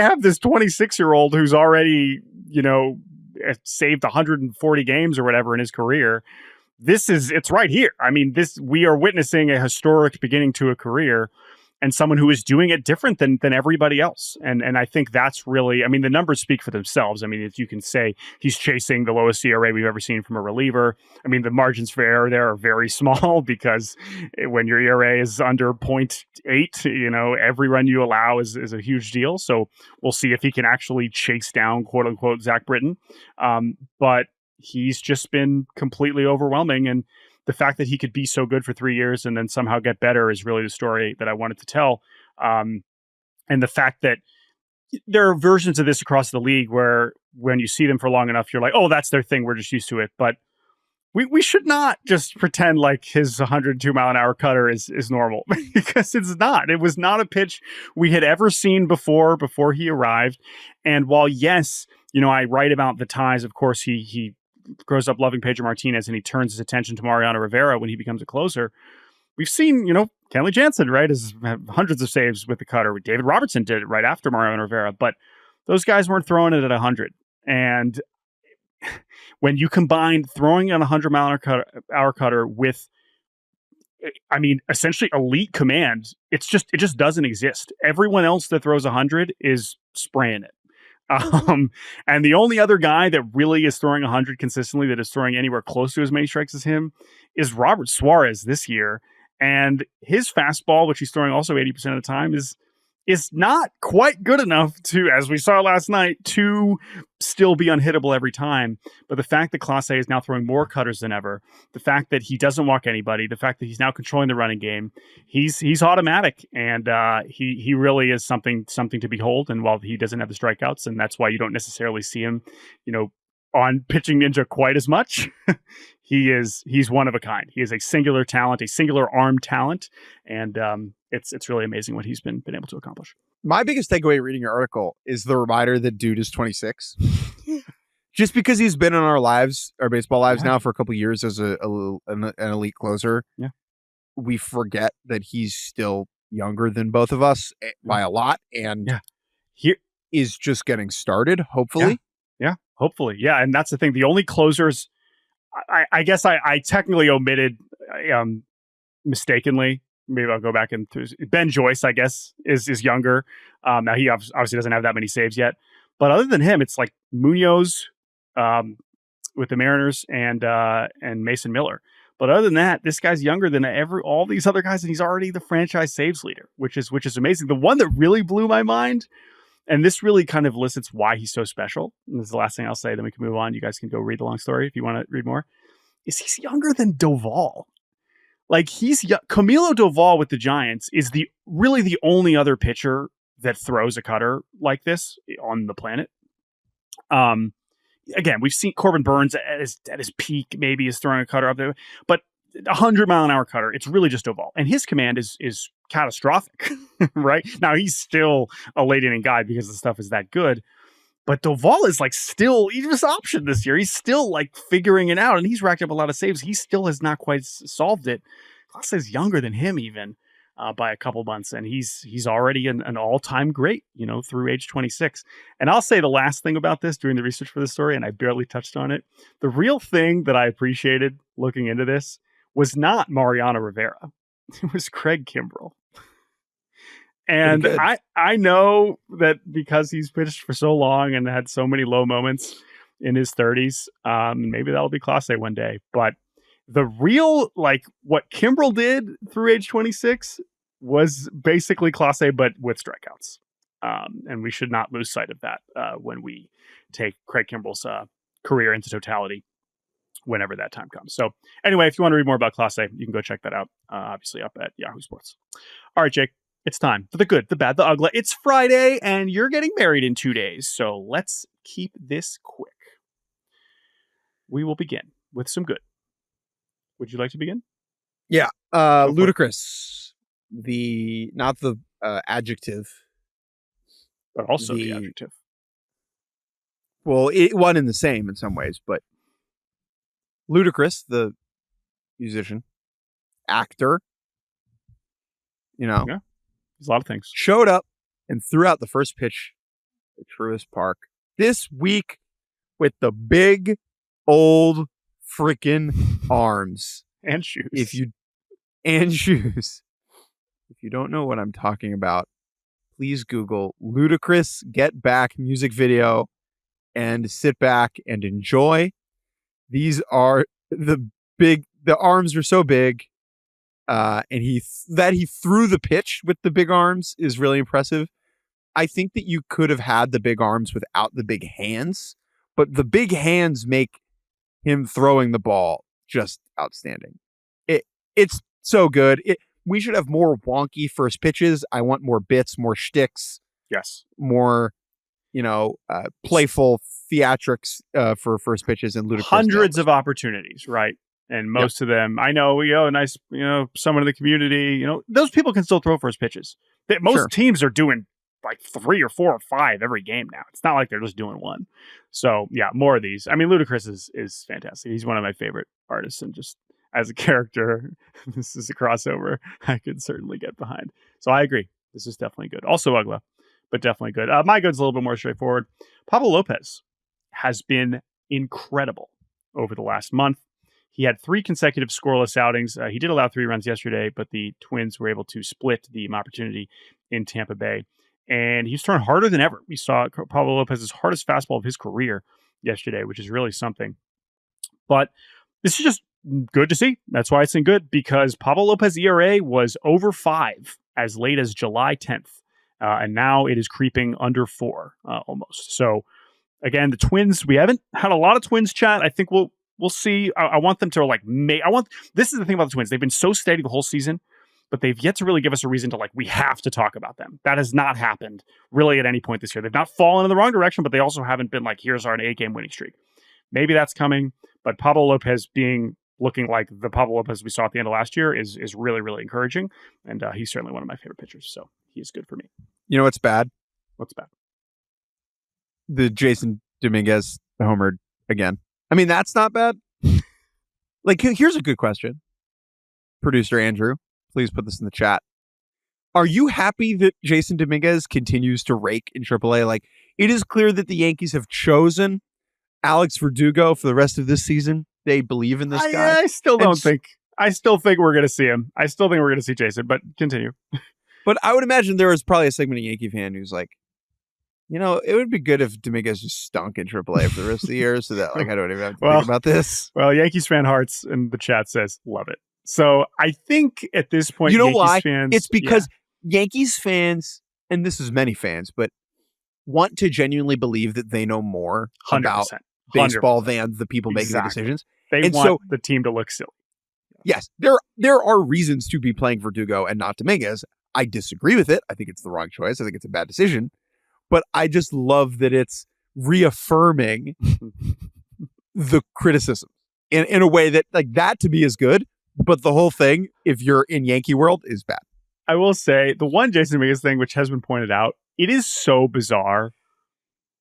have this 26-year-old who's already, saved 140 games or whatever in his career. It's right here. I mean, we are witnessing a historic beginning to a career, and someone who is doing it different than everybody else. And I think that's really, I mean, the numbers speak for themselves. I mean, if you can say he's chasing the lowest ERA we've ever seen from a reliever. I mean, the margins for error there are very small because when your ERA is under 0.8, every run you allow is a huge deal. So we'll see if he can actually chase down, quote unquote, Zach Britton. But he's just been completely overwhelming. And the fact that he could be so good for 3 years and then somehow get better is really the story that I wanted to tell. And the fact that there are versions of this across the league where when you see them for long enough, you're like, oh, that's their thing. We're just used to it. But we should not just pretend like his 102 mile an hour cutter is normal because it's not. It was not a pitch we had ever seen before he arrived. And while, yes, I write about the ties, of course, he grows up loving Pedro Martinez and he turns his attention to Mariano Rivera when he becomes a closer. We've seen, Kenley Jansen, right, has hundreds of saves with the cutter. David Robertson did it right after Mariano Rivera, but those guys weren't throwing it at 100. And when you combine throwing on a 100 mile an hour cutter with, I mean, essentially elite command, it just doesn't exist. Everyone else that throws 100 is spraying it. And the only other guy that really is throwing 100 consistently, that is throwing anywhere close to as many strikes as him, is Robert Suarez this year. And his fastball, which he's throwing also 80% of the time, is not quite good enough to, as we saw last night, to still be unhittable every time. But the fact that Clase is now throwing more cutters than ever, the fact that he doesn't walk anybody, the fact that he's now controlling the running game, he's automatic, and he really is something to behold. And while he doesn't have the strikeouts, and that's why you don't necessarily see him, on Pitching Ninja quite as much, he's one of a kind. He is a singular talent, a singular arm talent, and it's really amazing what he's been able to accomplish. My biggest takeaway reading your article is the reminder that dude is 26. Just because he's been in our lives, our baseball lives now for a couple of years as an elite closer, we forget that he's still younger than both of us by a lot, and he is just getting started, hopefully. Yeah, hopefully. Yeah, and that's the thing. The only closers, I guess I technically omitted mistakenly. Maybe I'll go back and Ben Joyce, I guess, is younger. Now he obviously doesn't have that many saves yet, but other than him, it's like Munoz with the Mariners and Mason Miller. But other than that, this guy's younger than all these other guys, and he's already the franchise saves leader, which is amazing. The one that really blew my mind, and this really kind of elicits why he's so special, and this is the last thing I'll say, then we can move on. You guys can go read the long story if you want to read more, is he's younger than Doval. Like, Camilo Doval with the Giants is really the only other pitcher that throws a cutter like this on the planet. Again, we've seen Corbin Burns at his peak, maybe is throwing a cutter up there, but 100-mile-an-hour cutter. It's really just Duvall. And his command is catastrophic, right? Now, he's still a late inning guy because the stuff is that good. But Duvall is like still, he's just optioned this year. He's still like figuring it out, and he's racked up a lot of saves. He still has not quite solved it. Clase is younger than him even by a couple months, and he's already an all-time great, through age 26. And I'll say the last thing about this during the research for this story, and I barely touched on it. The real thing that I appreciated looking into this was not Mariano Rivera. It was Craig Kimbrell. And I know that because he's pitched for so long and had so many low moments in his 30s, maybe that'll be Clase one day. But the real, what Kimbrell did through age 26 was basically Clase, but with strikeouts. And we should not lose sight of that when we take Craig Kimbrell's career into totality, whenever that time comes. So anyway, if you want to read more about Clase, you can go check that out, obviously up at Yahoo Sports. All right, Jake. It's time for the good, the bad, the Uggla. It's Friday, and you're getting married in 2 days, so let's keep this quick. We will begin with some good. Would you like to begin? Yeah. Ludicrous. Not the adjective. But also the adjective. Well, one and the same in some ways, but Ludacris, the musician, actor, Yeah. There's a lot of things. Showed up and threw out the first pitch at Truist Park this week with the big old freaking arms and shoes. If you don't know what I'm talking about, please Google Ludacris Get Back music video and sit back and enjoy. These are the arms are so big. And he threw the pitch with the big arms is really impressive. I think that you could have had the big arms without the big hands, but the big hands make him throwing the ball just outstanding. It's so good. We should have more wonky first pitches. I want more bits, more shticks. Yes. More, playful theatrics for first pitches and Ludacris. Hundreds of opportunities, right? And most of them, I know, someone in the community, those people can still throw first pitches. Most teams are doing like 3 or 4 or 5 every game now. It's not like they're just doing one. So yeah, more of these. I mean, Ludacris is fantastic. He's one of my favorite artists, and just as a character, this is a crossover I could certainly get behind. So I agree. This is definitely good. Also Uggla, but definitely good. My good's a little bit more straightforward. Pablo Lopez has been incredible over the last month. He had 3 consecutive scoreless outings. He did allow 3 runs yesterday, but the Twins were able to split the opportunity in Tampa Bay. And he's turned harder than ever. We saw Pablo Lopez's hardest fastball of his career yesterday, which is really something. But this is just good to see. That's why it's in good, because Pablo Lopez ERA was over 5 as late as July 10th. And now it is creeping under 4 almost. So again, the Twins, we haven't had a lot of Twins chat. I think we'll see. I want them to this is the thing about the Twins. They've been so steady the whole season, but they've yet to really give us a reason to we have to talk about them. That has not happened really at any point this year. They've not fallen in the wrong direction, but they also haven't been here's our 8-game winning streak. Maybe that's coming, but Pablo Lopez looking like the Pablo Lopez we saw at the end of last year is really, really encouraging. And he's certainly one of my favorite pitchers. So he is good for me. You know what's bad? What's bad? The Jason Dominguez homered again. I mean, that's not bad. Here's a good question. Producer Andrew, please put this in the chat. Are you happy that Jason Dominguez continues to rake in AAA? It is clear that the Yankees have chosen Alex Verdugo for the rest of this season. They believe in this guy. I still think we're going to see him. I still think we're going to see Jason, but continue. But I would imagine there was probably a segment of Yankee fan who's like, it would be good if Dominguez just stunk in AAA for the rest of the year so that I don't even have to think about this. Well, Yankees fan hearts in the chat says, love it. So I think at this point, you know Yankees why? Fans, it's because Yankees fans, and this is many fans, but want to genuinely believe that they know more 100%, about baseball 100%. Than the people making the decisions. They want the team to look silly. Yes, there are reasons to be playing Verdugo and not Dominguez. I disagree with it. I think it's the wrong choice. I think it's a bad decision. But I just love that it's reaffirming the criticism in a way that that to me is good. But the whole thing, if you're in Yankee world, is bad. I will say the one Jason Dominguez thing, which has been pointed out, it is so bizarre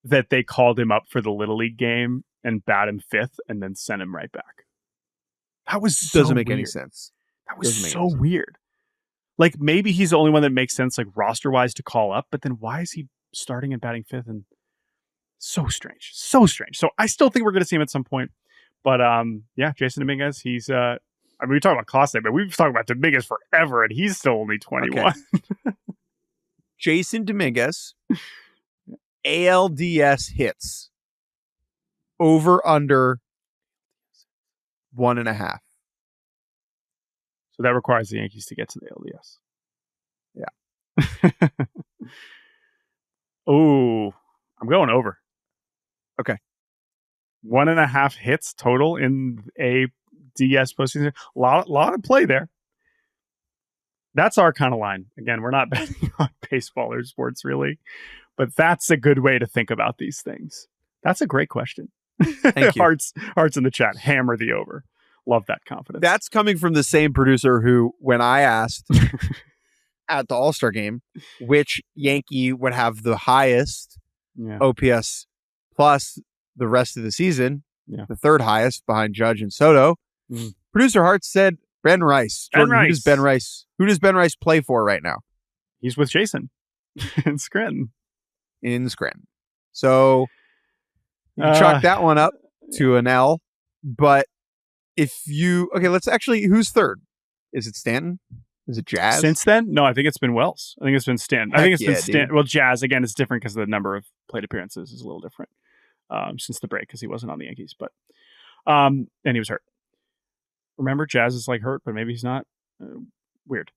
that they called him up for the Little League game and bat him fifth and then sent him right back. That was so doesn't make weird. any sense. That was so weird. Like maybe he's the only one that makes sense, like roster wise, to call up. But then why is he starting and batting fifth? And so strange, so strange. So I still think we're going to see him at some point. But yeah, Jason Dominguez, he's. I mean, we talk about Clase, but we've talked about Dominguez forever, and he's still only 21. Okay. Jason Dominguez, ALDS hits over under 1.5. So that requires the Yankees to get to the LDS. Yeah. Oh, I'm going over. Okay. 1.5 hits total in a DS postseason. A lot of play there. That's our kind of line. Again, we're not betting on baseball or sports really, but that's a good way to think about these things. That's a great question. Thank you. Hearts in the chat. Hammer the over. Love that confidence. That's coming from the same producer who, when I asked at the All-Star game which Yankee would have the highest OPS plus the rest of the season, the third highest behind Judge and Soto, producer Hart said Ben Rice. Jordan, who does Ben Rice play for right now? He's with Jason in Scranton. So you can chalk that one up to an L. But let's actually, who's third? Is it Stanton? Is it Jazz? Since then? No, I think it's been Wells. I think it's been Stanton. I think it's been Stanton. Well, Jazz, again, it's different because the number of plate appearances is a little different since the break because he wasn't on the Yankees. But and he was hurt. Remember, Jazz is like hurt, but maybe he's not. Weird.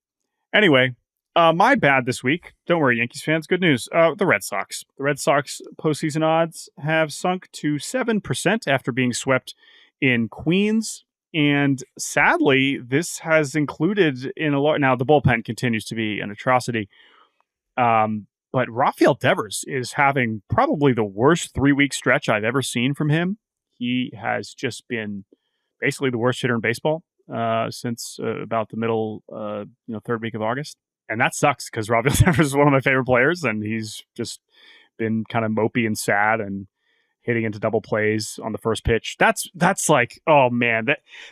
Anyway, my bad this week. Don't worry, Yankees fans. Good news. The Red Sox. The Red Sox postseason odds have sunk to 7% after being swept in Queens. And sadly, this has included in a lot. Now, the bullpen continues to be an atrocity. But Rafael Devers is having probably the worst 3-week stretch I've ever seen from him. He has just been basically the worst hitter in baseball since about the middle, third week of August. And that sucks because Rafael Devers is one of my favorite players, and he's just been kind of mopey and sad and hitting into double plays on the first pitch. That's like, oh man,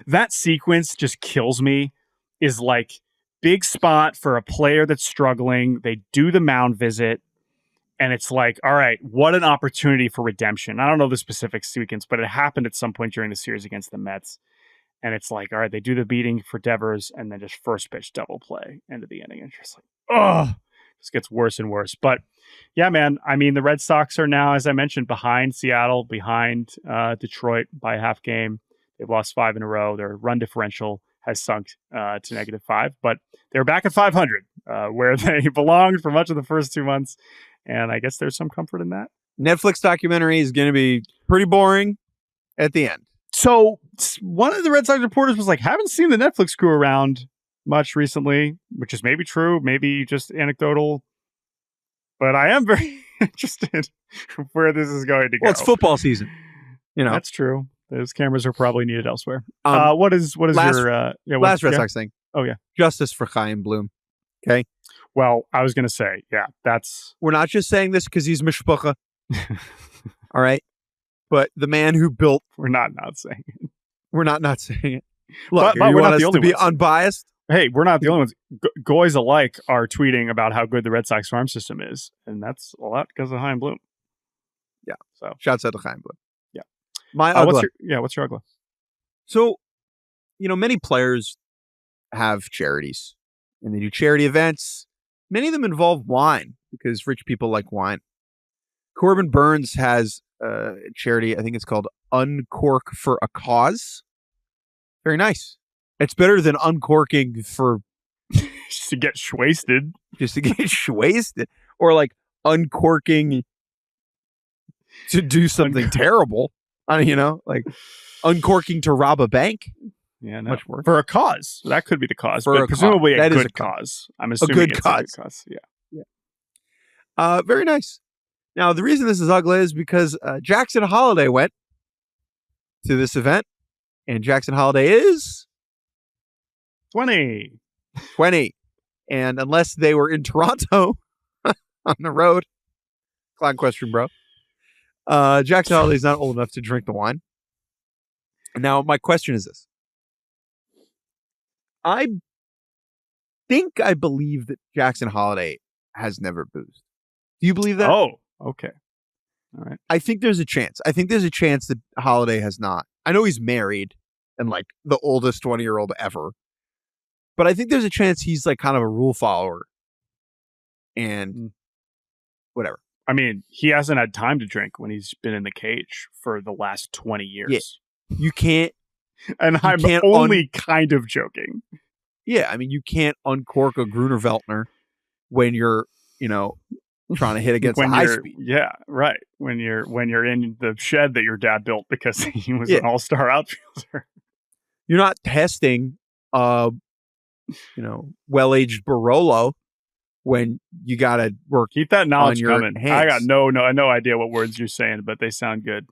that sequence just kills me. Is like big spot for a player that's struggling. They do the mound visit, and it's like, all right, what an opportunity for redemption. I don't know the specific sequence, but it happened at some point during the series against the Mets. And it's like, all right, they do the beating for Devers and then just first pitch double play into the inning. And just like, oh, just gets worse and worse. But yeah, man, I mean, the Red Sox are now, as I mentioned, behind Seattle, behind Detroit by a half game. They've lost 5 in a row. Their run differential has sunk to -5, but they're back at 500, where they belonged for much of the first 2 months. And I guess there's some comfort in that. Netflix documentary is going to be pretty boring at the end. So one of the Red Sox reporters was like, haven't seen the Netflix crew around much recently, which is maybe true, maybe just anecdotal. But I am very interested where this is going to go. Well, it's football season. That's true. Those cameras are probably needed elsewhere. What is last Red Sox thing? Oh yeah, justice for Chaim Bloom. Okay. Well, I was going to say, we're not just saying this because he's mishpacha. All right. But the man who built... We're not saying it. We're not saying it. Look, but you we're want not us the only to be ones. Unbiased? Hey, we're not the only ones. Goys alike are tweeting about how good the Red Sox farm system is. And that's a lot because of Chaim Bloom. Yeah. So shouts out to Chaim Bloom. Yeah. My Uggla. What's your Uggla? So, many players have charities. And they do charity events. Many of them involve wine because rich people like wine. Corbin Burns has a charity, I think it's called Uncork for a Cause. Very nice. It's better than uncorking for... just to get wasted. Just to get wasted. Or like uncorking to do something terrible. Like uncorking to rob a bank. Yeah, no. Much worse. For a cause. That could be the cause. But presumably a good cause. I'm assuming it's a good cause. Yeah. Very nice. Now, the reason this is Uggla is because Jackson Holliday went to this event, and Jackson Holliday is 20. 20. And unless they were in Toronto on the road, clown question, bro. Jackson Holiday's not old enough to drink the wine. Now, my question is this. I believe that Jackson Holiday has never boozed. Do you believe that? Oh, okay. All right. I think there's a chance. I think there's a chance that Holiday has not. I know he's married and like the oldest 20-year-old ever. But I think there's a chance he's like kind of a rule follower. And whatever. I mean, he hasn't had time to drink when he's been in the cage for the last 20 years. Yeah. You can't. And I'm only kind of joking. Yeah, I mean, you can't uncork a Gruner Veltliner when you're, trying to hit against the high speed. Yeah, right. When you're in the shed that your dad built because he was an all-star outfielder. You're not testing, well-aged Barolo when you got to work. Keep that knowledge coming. Hands. I got no idea what words you're saying, but they sound good.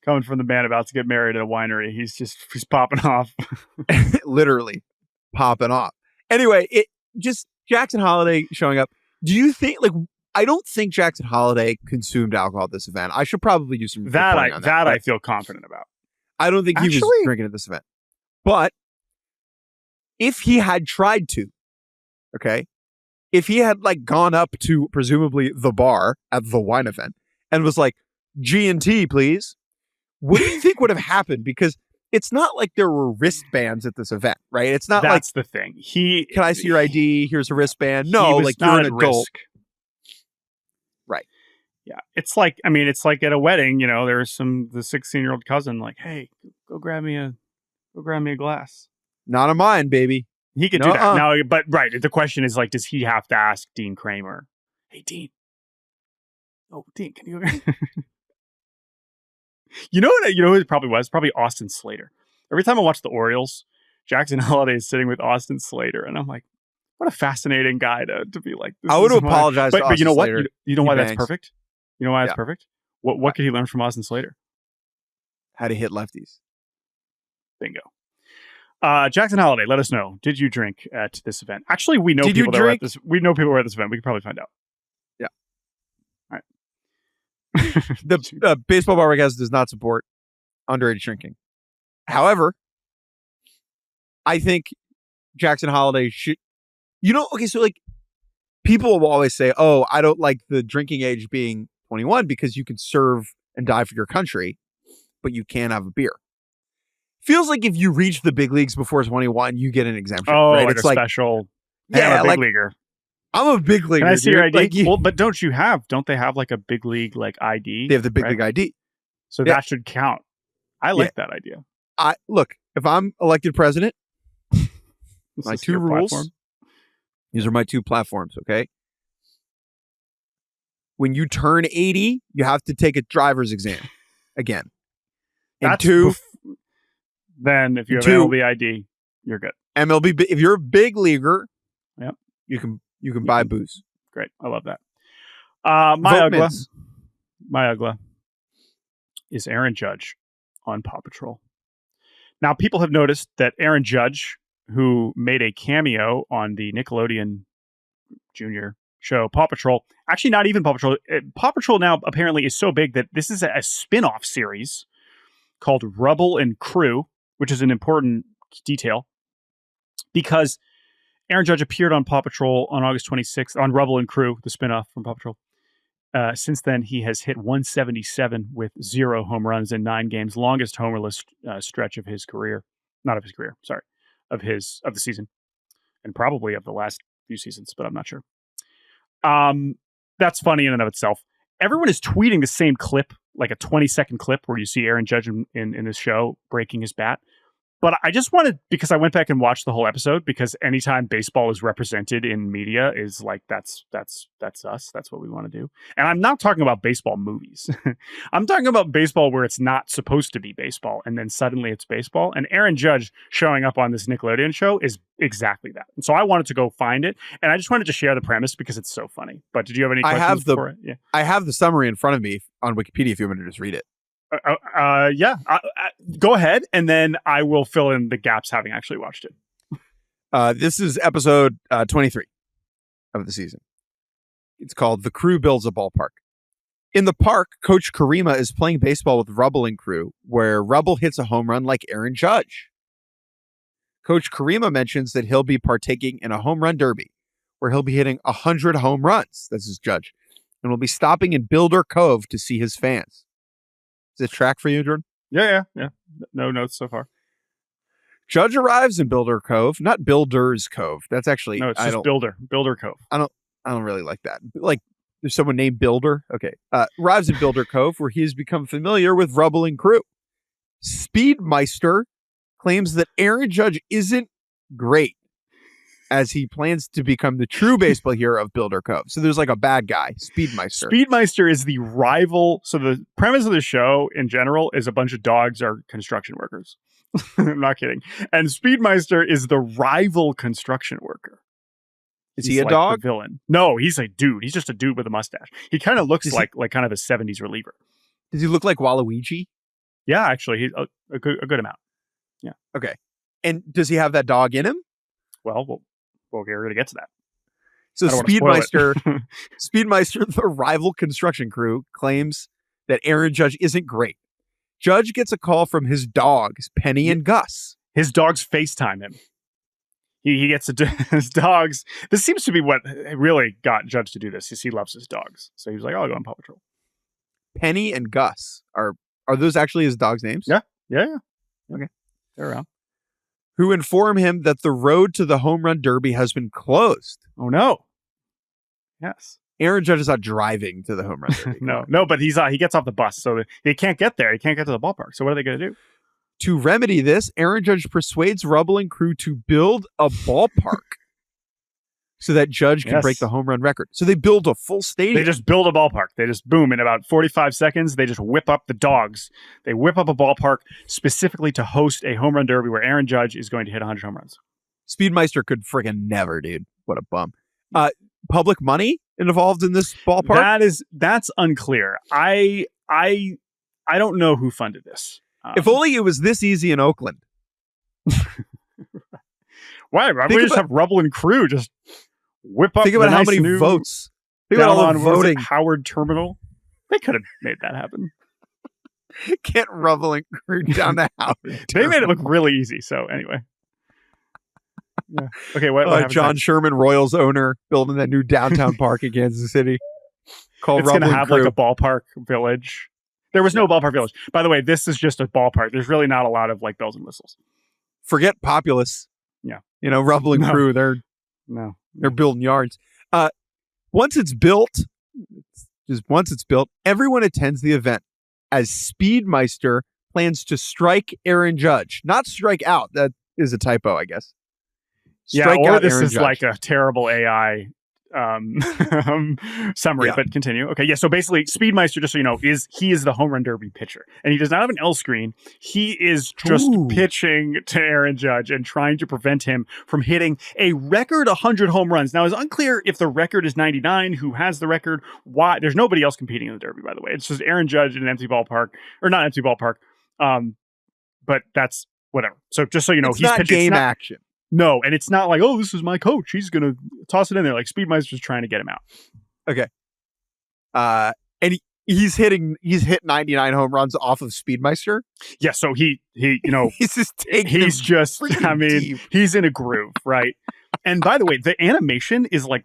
Coming from the man about to get married at a winery, he's popping off. Literally popping off. Anyway, it just Jackson Holiday showing up. Do you think I don't think Jackson Holiday consumed alcohol at this event. I should probably do some reporting on that. I feel confident about. I don't think he was drinking at this event. But if he had tried to, okay, if he had gone up to presumably the bar at the wine event and was like, G&T, please, what do you think would have happened? Because it's not like there were wristbands at this event, right? It's not That's the thing. Can I see your ID? Here's a wristband. No, you're an adult. Right. Yeah. It's like at a wedding, there's the 16-year-old cousin hey, go grab me a glass. Not of mine, baby. He could do that. Now, but right. The question is does he have to ask Dean Kramer? Hey, Dean. Oh, Dean, can you go? You know who it probably was? Probably Austin Slater. Every time I watch the Orioles, Jackson Holiday is sitting with Austin Slater, and I'm like, what a fascinating guy to be like. I would apologize to Austin but you know what? Slater. You know why that's perfect? You know why that's perfect? What could he learn from Austin Slater? How to hit lefties. Bingo. Jackson Holiday, let us know. Did you drink at this event? Actually, we know people that were at this. We know people were at this event. We could probably find out. Yeah. All right. The baseball bar does not support underage drinking. However, I think Jackson Holiday should. Okay, so people will always say, "Oh, I don't like the drinking age being 21 because you can serve and die for your country, but you can't have a beer." Feels like if you reach the big leagues before 21, you get an exemption. Oh, right? It's special. Yeah, I'm a big leaguer. I'm a big leaguer. Can I see your ID? But don't they have a big league ID? They have the big league ID. So that should count. I like that idea. Look, if I'm elected president, my two rules. Platform? These are my two platforms, okay? When you turn 80, you have to take a driver's exam again. And then if you have MLB ID, you're good. MLB, if you're a big leaguer, yep, you can buy booze. Great, I love that. My Uggla is Aaron Judge on Paw Patrol. Now, people have noticed that Aaron Judge, who made a cameo on the Nickelodeon Junior show Paw Patrol, actually not even Paw Patrol. Paw Patrol now apparently is so big that this is a spin-off series called Rubble and Crew, which is an important detail because Aaron Judge appeared on Paw Patrol on August 26th on Rubble and Crew, the spinoff from Paw Patrol. Since then, he has hit 177 with 0 home runs in 9 games, longest homerless stretch of his career. Not of his career, sorry, of the season, and probably of the last few seasons, but I'm not sure. That's funny in and of itself. Everyone is tweeting the same clip, like a 20-second clip where you see Aaron Judge in this show breaking his bat. But I just wanted, because I went back and watched the whole episode, because anytime baseball is represented in media is that's us. That's what we want to do. And I'm not talking about baseball movies. I'm talking about baseball where it's not supposed to be baseball, and then suddenly it's baseball. And Aaron Judge showing up on this Nickelodeon show is exactly that. And so I wanted to go find it, and I just wanted to share the premise because it's so funny. But did you have any questions for it? Yeah. I have the summary in front of me on Wikipedia if you want me to just read it. Yeah. Go ahead, and then I will fill in the gaps having actually watched it. This is episode 23 of the season. It's called The Crew Builds a Ballpark. In the park, Coach Karima is playing baseball with Rubble and crew, where Rubble hits a home run like Aaron Judge. Coach Karima mentions that he'll be partaking in a home run derby, where he'll be hitting 100 home runs. This is Judge. And will be stopping in Builder Cove to see his fans. Is it track for you, Jordan? Yeah. No notes so far. Judge arrives in Builder Cove, not Builder's Cove. That's actually... No, it's just Builder Cove. I don't really like that. Like, there's someone named Builder. Okay. Arrives in Builder Cove, where he has become familiar with Rubble and crew. Speedmeister claims that Aaron Judge isn't great, as he plans to become the true baseball hero of Builder Cove. So there's like a bad guy, Speedmeister. Speedmeister is the rival. So the premise of the show in general is a bunch of dogs are construction workers. I'm not kidding. And Speedmeister is the rival construction worker. Is he a dog? The villain. No, he's a dude. He's just a dude with a mustache. He kind of looks like kind of a 70s reliever. Does he look like Waluigi? Yeah, actually, he's a good amount. Yeah. Okay. And does he have that dog in him? Well, we're going to get to that. So Speedmeister, the rival construction crew, claims that Aaron Judge isn't great. Judge gets a call from his dogs, Penny and Gus. His dogs FaceTime him. He gets his dogs. This seems to be what really got Judge to do this. Is he loves his dogs. So he was like, I'll go on Paw Patrol. Penny and Gus. Are those actually his dogs' names? Yeah. Okay. They're around. Who inform him that the road to the home run derby has been closed. Oh, no. Yes. Aaron Judge is not driving to the home run derby. No, but he gets off the bus, so he can't get there. He can't get to the ballpark. So what are they going to do? To remedy this, Aaron Judge persuades Rubble and crew to build a ballpark so that Judge can break the home run record. So they build a full stadium. They just build a ballpark. They just, boom, in about 45 seconds, they just whip up the dogs. They whip up a ballpark specifically to host a home run derby where Aaron Judge is going to hit 100 home runs. Speedmeister could friggin' never, dude. What a bum. Public money involved in this ballpark? That's unclear. I don't know who funded this. If only it was this easy in Oakland. Why? Why don't we just have Rubble and crew just whip up? Think about how many votes. Think about all the voting. Howard Terminal. They could have made that happen. Get Rubble and crew down the Howard. They made it look really easy. So anyway. Yeah. Okay. What John Sherman, Royals owner, building that new downtown park in Kansas City. Called It's going to have like a ballpark village. There was no ballpark village. By the way, this is just a ballpark. There's really not a lot of like bells and whistles. Forget Populous. Yeah. Rubble and crew, they're building yards. Once it's built, everyone attends the event as Speedmeister plans to strike Aaron Judge. Not strike out. That is a typo, I guess. Strike out this Aaron is Judge. Like a terrible AI summary, but continue. Okay, yeah. So basically, Speedmeister, just so you know, is the home run derby pitcher, and he does not have an L screen. He is just pitching to Aaron Judge and trying to prevent him from hitting a record 100 home runs. Now, it's unclear if the record is 99. Who has the record? Why? There's nobody else competing in the derby, by the way. It's just Aaron Judge in an empty ballpark, or not empty ballpark. But that's whatever. So just so you know, he's not pitching game action. No, and it's not like, oh, this is my coach. He's going to toss it in there. Like Speedmeister's trying to get him out. Okay. And he's hit 99 home runs off of Speedmeister. Yeah. So he he's just taking deep. He's in a groove, right? And by the way, the animation is like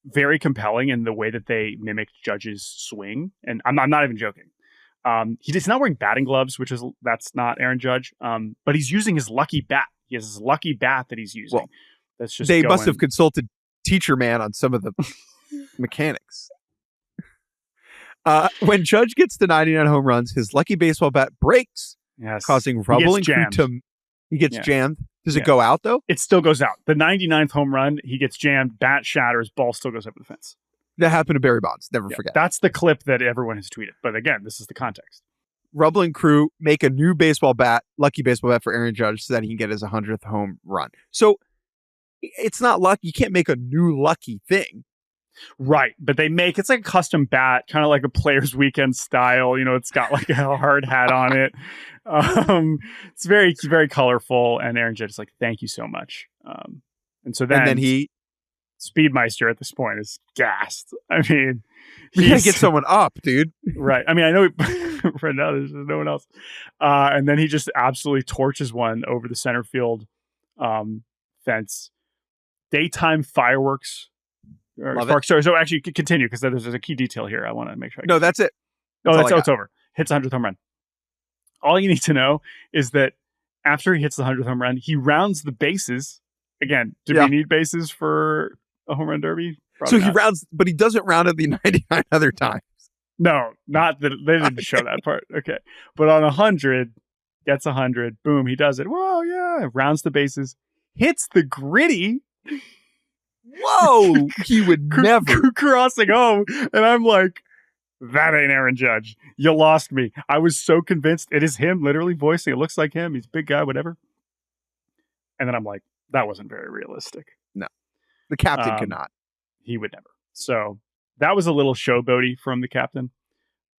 very compelling in the way that they mimic Judge's swing. And I'm not even joking. He's not wearing batting gloves, that's not Aaron Judge. But he's using his lucky bat. He has his lucky bat that he's using. Well, that's just must have consulted Teacher Man on some of the mechanics. When Judge gets to 99 home runs, his lucky baseball bat breaks, causing Rubble and crew to... He gets jammed. Does it go out, though? It still goes out. The 99th home run, he gets jammed, bat shatters, ball still goes over the fence. That happened to Barry Bonds. Never forget. That's the clip that everyone has tweeted. But again, this is the context. Rubble and crew make a new baseball bat, lucky baseball bat for Aaron Judge so that he can get his 100th home run. So it's not lucky. You can't make a new lucky thing. Right. But it's like a custom bat, kind of like a Players Weekend style. It's got like a hard hat on it. It's very, very colorful. And Aaron Judge is like, thank you so much. And so then he Speedmeister at this point is gassed. I mean, you gotta get someone up, dude. Right. I mean, I know right now there's no one else. And then he just absolutely torches one over the center field fence. Daytime fireworks. Sorry, so actually continue because there's a key detail here. I want to make sure. No, that's it. It's over. Hits 100th home run. All you need to know is that after he hits the 100th home run, he rounds the bases. Again, do we need bases for a home run derby? Probably so he rounds, but he doesn't round it the 99 other times. No, not that they didn't show that part. Okay. But on 100, gets 100. Boom, he does it. Whoa, yeah. Rounds the bases. Hits the gritty. Whoa. He would never. Crossing home. And I'm like, that ain't Aaron Judge. You lost me. I was so convinced it is him literally voicing. It looks like him. He's a big guy, whatever. And then I'm like, that wasn't very realistic. No. The captain could not. He would never. So that was a little showboaty from the captain.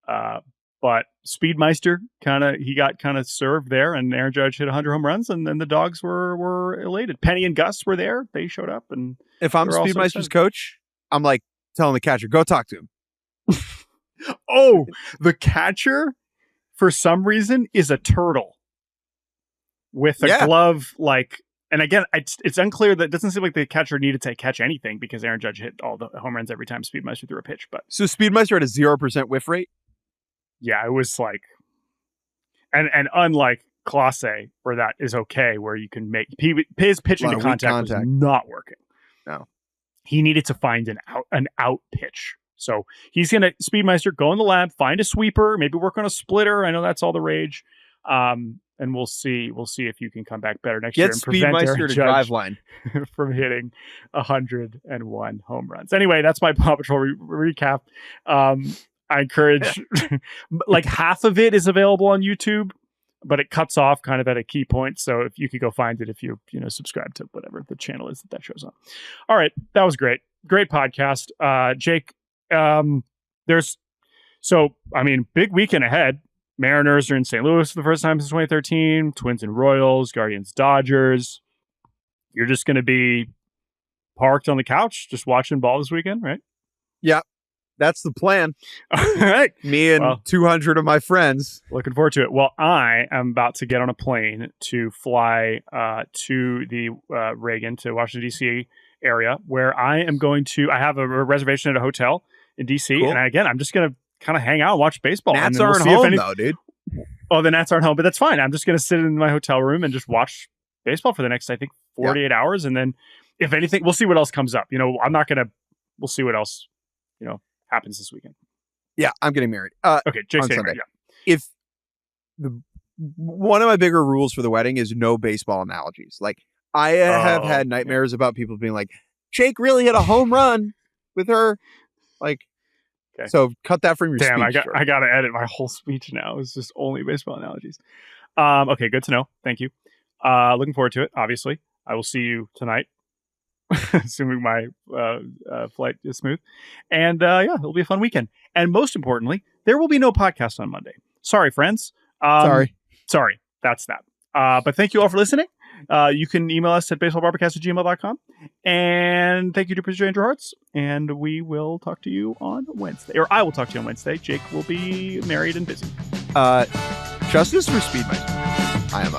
But Speedmeister got served there, and Aaron Judge hit 100 home runs, and then the dogs were elated. Penny and Gus were there. They showed up, and if I'm Speedmeister's coach, I'm like telling the catcher, go talk to him. Oh, the catcher, for some reason, is a turtle with a glove like. And again, it's unclear that it doesn't seem like the catcher needed to catch anything because Aaron Judge hit all the home runs every time Speedmeister threw a pitch. But so Speedmeister had a 0% whiff rate. Yeah, it was like, and unlike Clase, where that is okay, where you can make his pitching to contact was not working. No, he needed to find an out pitch. So he's gonna Speedmeister go in the lab, find a sweeper, maybe work on a splitter. I know that's all the rage. And we'll see if you can come back better next year and prevent Aaron Judge drive line from hitting 101 home runs. Anyway, that's my Paw Patrol recap. I encourage, like half of it is available on YouTube, but it cuts off kind of at a key point. So if you could go find it, if you subscribe to whatever the channel is that shows on. All right, that was great podcast, Jake. Big weekend ahead. Mariners are in St. Louis for the first time since 2013. Twins and Royals, Guardians, Dodgers. You're just going to be parked on the couch, just watching ball this weekend, right? Yeah, that's the plan. All right. Me and 200 of my friends. Looking forward to it. Well, I am about to get on a plane to fly to the Reagan, to Washington, D.C. area, where I have a reservation at a hotel in D.C. Cool. And I'm just going to kind of hang out and watch baseball. Nats aren't home, though, dude. Oh, the Nats aren't home, but that's fine. I'm just going to sit in my hotel room and just watch baseball for the next, 48 hours. And then if anything, we'll see what else comes up. We'll see what else, happens this weekend. Yeah, I'm getting married. Okay, Jake's getting married, yeah. If one of my bigger rules for the wedding is no baseball analogies. Like, I have had nightmares about people being like, Jake really hit a home run with her. Like, okay. So cut that from your speech. I got to edit my whole speech now. It's just only baseball analogies. Okay, good to know. Thank you. Looking forward to it, obviously. I will see you tonight, assuming my flight is smooth. And it'll be a fun weekend. And most importantly, there will be no podcast on Monday. Sorry, friends. Sorry. That's that. But thank you all for listening. You can email us at baseballbarbacast@gmail.com. And thank you to producer Andrew Hartz. And we will talk to you on Wednesday. Or I will talk to you on Wednesday. Jake will be married and busy. Justice or Speedmeister? I am